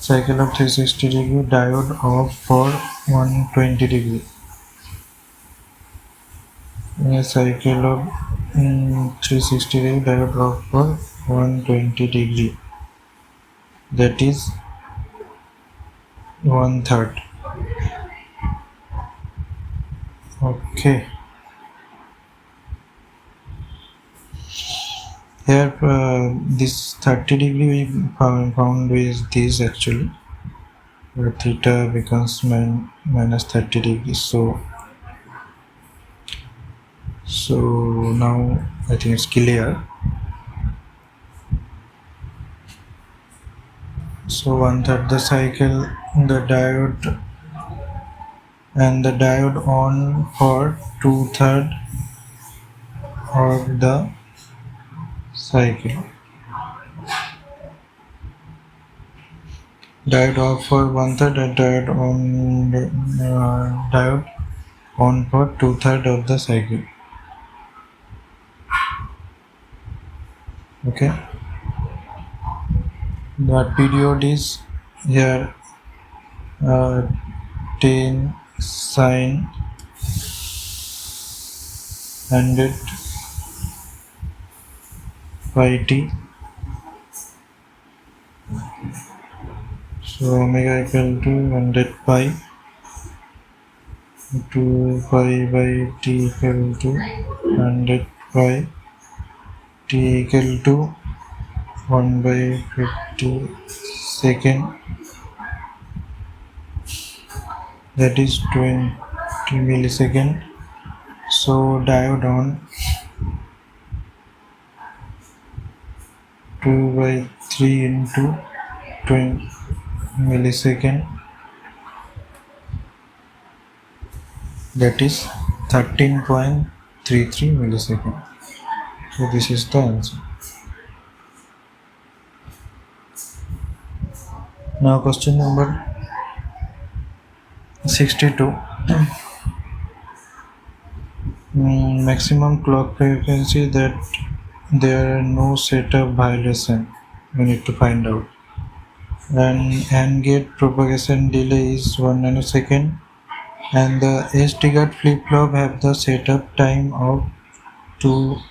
cycle of 360 degree, diode off for 120 degree. In a cycle of 360 degree, diode off for 120 degree. That is one third. Okay. Here, this 30 degree we found is this actually. Where theta becomes minus 30 degrees. So now I think it's clear. So one third the cycle, the diode and the diode on for 2/3 of the cycle. Diode off for 1/3 and diode on for 2/3 of the cycle. Okay. The period is here 10 sine 100 pi t. So omega equal to 100 pi 2 pi by t equal to 100 pi t equal to 1 by 50 second, that is 20 millisecond. So diode on 2 by 3 into 20 millisecond, that is 13.33 millisecond. So this is the answer. Now question number 62. Maximum clock frequency that there are no setup violation. We need to find out. And AND gate propagation delay is 1 nanosecond, and the S triggered flip flop have the setup time of 2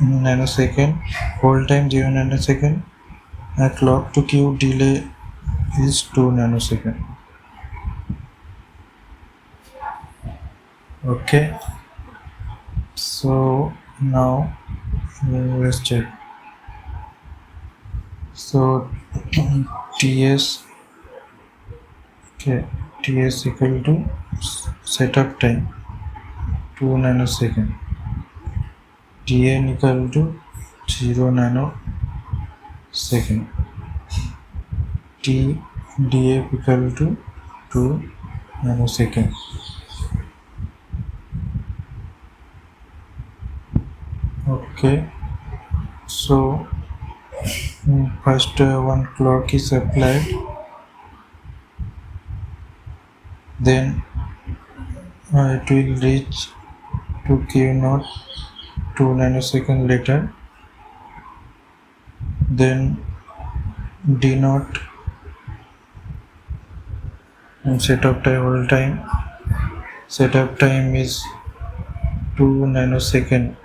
nanosecond, hold time 0 nanosecond, and clock to Q delay is 2 nanosecond. Okay, so now let's check. So TS, okay, TS equal to setup time 2 nanosecond, TN equal to 0 nanosecond, TDF equal to 2 nanosecond. Okay, so first one clock is applied, then it will reach to Q naught 2 nanosecond later, then D naught and setup time, hold time. Setup time is 2 nanosecond.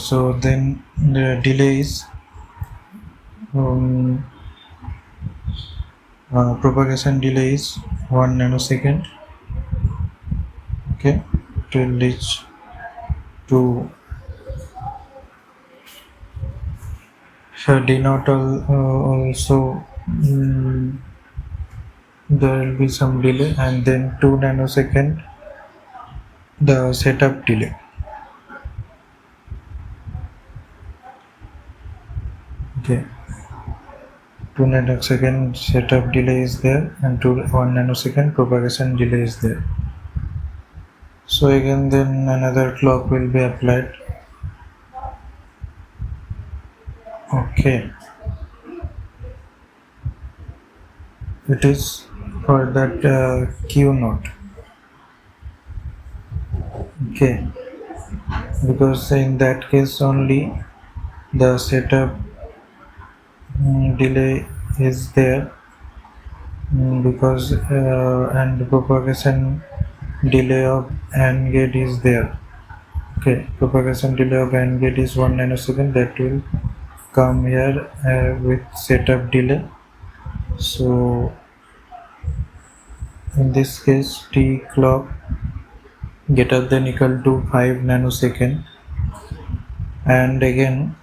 So then the delay is propagation delay is 1 nanosecond. Okay, it will reach to D naught also. There will be some delay, and then 2 nanosecond the setup delay. Okay, 2 nanosecond setup delay is there, and 1 nanosecond propagation delay is there. So again then another clock will be applied. Okay, it is for that Q naught. Okay, because in that case only the setup delay is there because and the propagation delay of AND gate is there. Okay, propagation delay of AND gate is 1 nanosecond, that will come here with setup delay. So in this case T clock greater than equal to 5 nanosecond, and again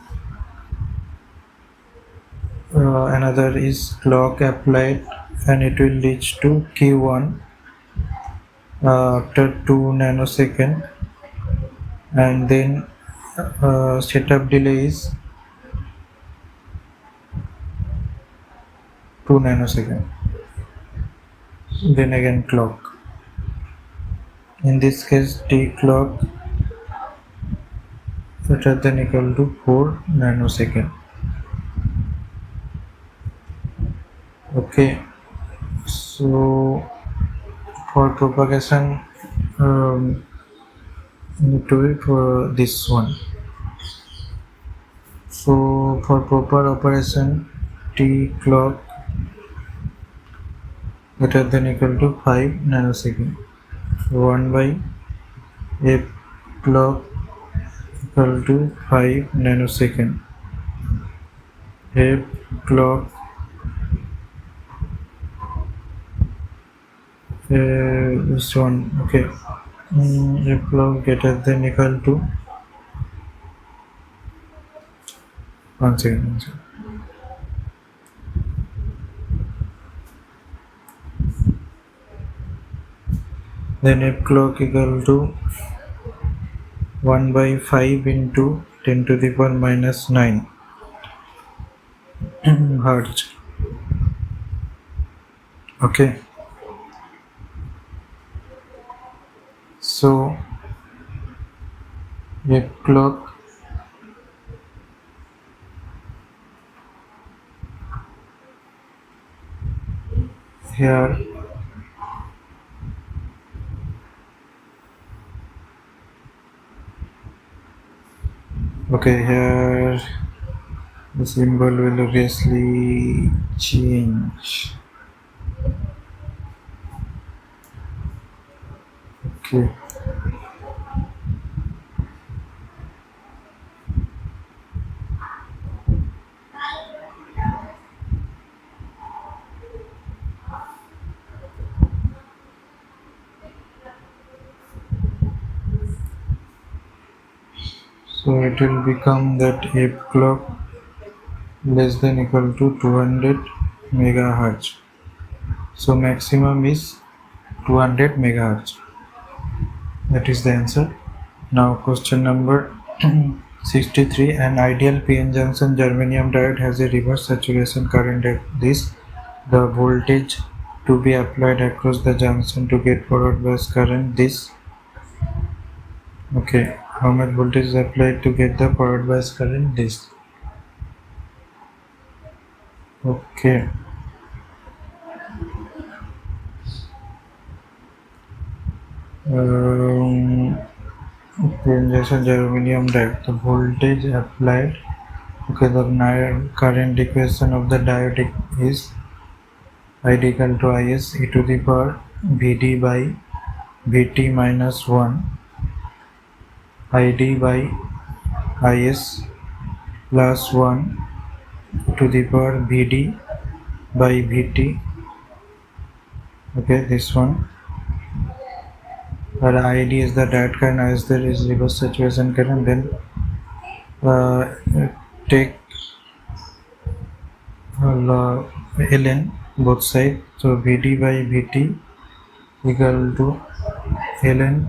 another is clock applied and it will reach to Q1 after 2 nanosecond, and then setup delay is 2 nanosecond, then again clock. In this case T clock greater than equal to 4 nanosecond. Okay, so for propagation need to wait for this one. So for proper operation T clock greater than equal to 5 nanosecond. 1 by F clock equal to 5 nanosecond. F clock this one. Okay, F clock greater than equal to 1 second, 1 second. Then F clock equal to 1 by 5 into 10 to the power minus 9 hertz. Okay, so F clock here okay, here the symbol will obviously change. Okay, so it will become that F clock less than equal to 200 megahertz. So maximum is 200 megahertz. That is the answer. Now question number 63. An ideal PN junction germanium diode has a reverse saturation current at this. The voltage to be applied across the junction to get forward bias current this. Okay, how much voltage is applied to get the forward bias current this. Okay. Injection germanium diode, the voltage applied. Okay, the current equation of the diode is ID equal to Is e to the power Vd by Vt minus 1 ID by Is plus 1 to the power Vd by Vt. Okay, this one. Where ID is the diode current, Is there is reverse saturation current, then take ln both sides. So Vd by Vt equal to ln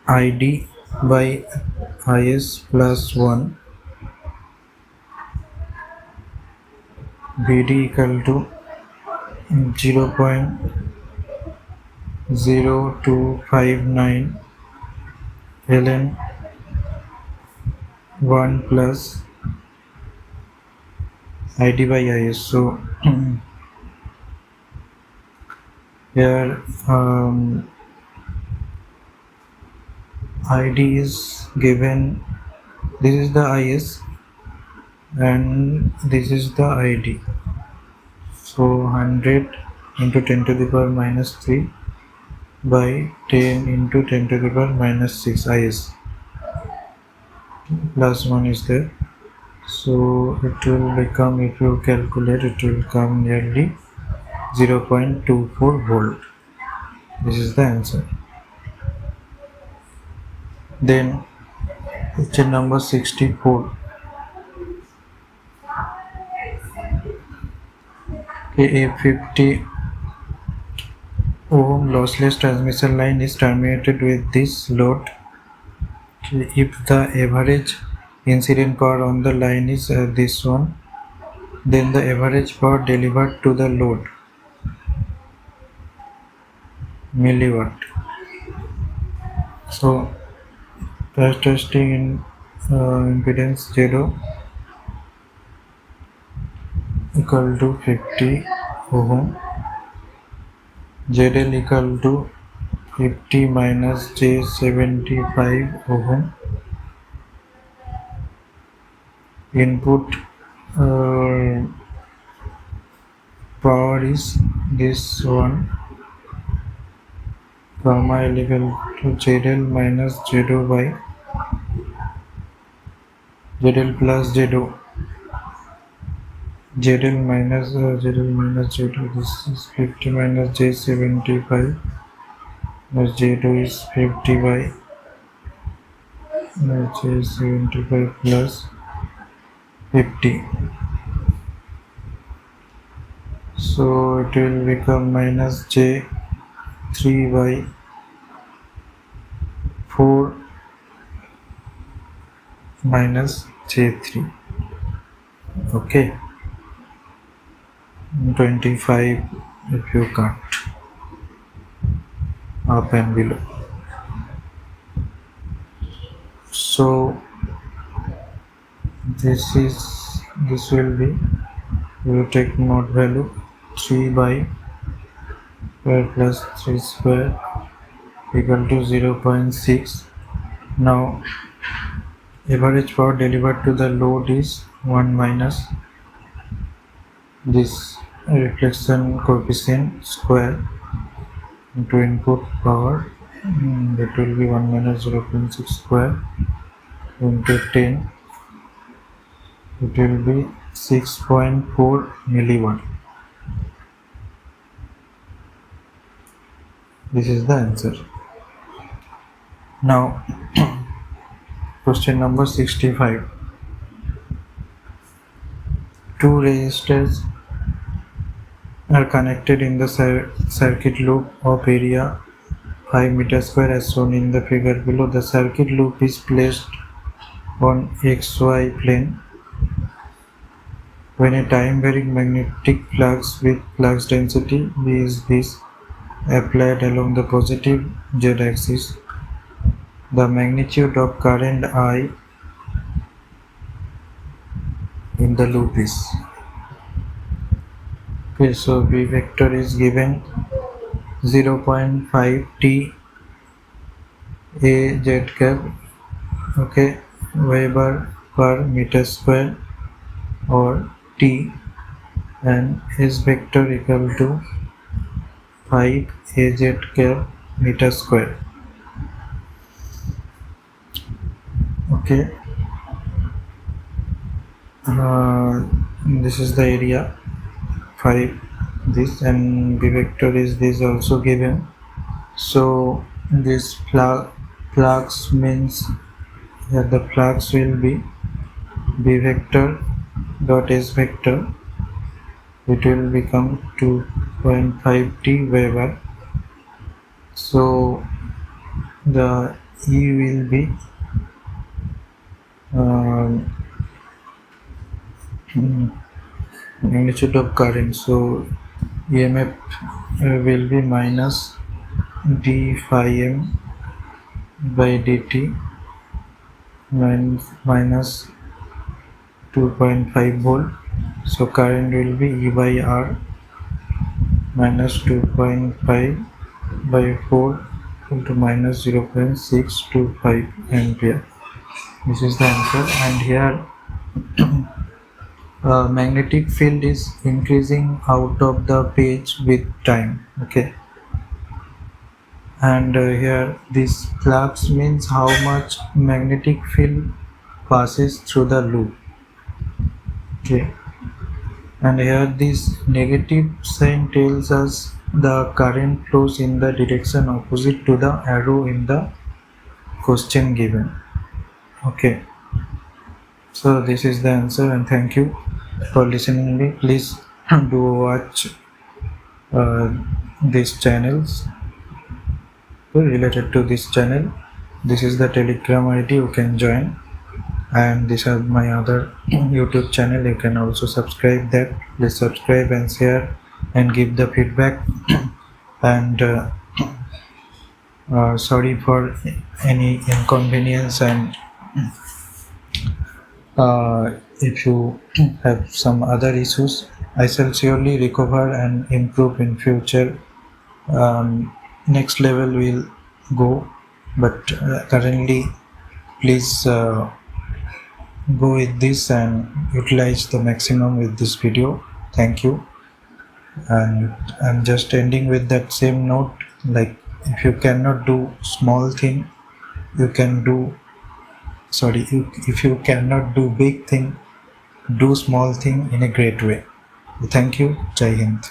Id by Is plus 1 Vd equal to 0.0259 ln 1 plus Id by Is. So here Id is given This is the is and this is the id. So 100 into 10 to the power minus 3 by 10 into 10 to the power minus 6 is plus 1 is there. So it will become, if you calculate, it will come nearly 0.24 volt. This is the answer. Then question number 64. Okay, a 50 ohm lossless transmission line is terminated with this load. Okay, if the average incident power on the line is this one, then the average power delivered to the load, milliwatt. So characteristic in impedance 0 equal to 50 ohm, ZL equal to 50 minus J 75 ohm. Input power is this one, gamma L equal to ZL minus ZO by ZL plus ZO. ZL minus ZO. This is 50 minus J 75. Z2 is 50 by J 75 plus 50. So it will become minus J 3 by 4 minus J3. Okay. 25 if you cut up and below. So this will be, you take mode value 3 by square plus 3 square equal to 0.6. Now average power delivered to the load is 1 minus this reflection coefficient square into input power, that will be 1 minus 0.6 square into 10, it will be 6.4 milliwatt. This is the answer. Now question number 65. Two resistors are connected in the circuit loop of area 5 meter square as shown in the figure below. The circuit loop is placed on XY plane. When a time varying magnetic flux with flux density V is this applied along the positive Z axis, the magnitude of current I in the loop is. Okay, so V vector is given 0.5 T A Z cap, okay, Weber per meter square or T, and S vector equal to 5 AZ cap meter square. Okay, this is the area 5, this, and B vector is this also given. So this flux means that the flux will be B vector dot S vector, it will become 2.5 T Weber. So the E will be magnitude of current, so EMF will be minus d phi m by dt minus 2.5 volt. So current will be E by R minus 2.5 by 4 into minus 0.625 ampere. This is the answer. And here magnetic field is increasing out of the page with time. Okay. And here this flux means how much magnetic field passes through the loop. Okay. And here this negative sign tells us the current flows in the direction opposite to the arrow in the question given. Okay, so this is the answer, and thank you for listening me. Please do watch uh, these channels related to this channel. This is the Telegram ID, you can join, and these are my other YouTube channel. You can also subscribe that. Please subscribe and share and give the feedback. And sorry for any inconvenience, and if you have some other issues, I shall surely recover and improve in future. Next level will go, but currently please go with this and utilize the maximum with this video. Thank you. And I'm just ending with that same note, like if you cannot do small thing, you can do, sorry, if you cannot do big thing, do small thing in a great way. Thank you. Jai Hind.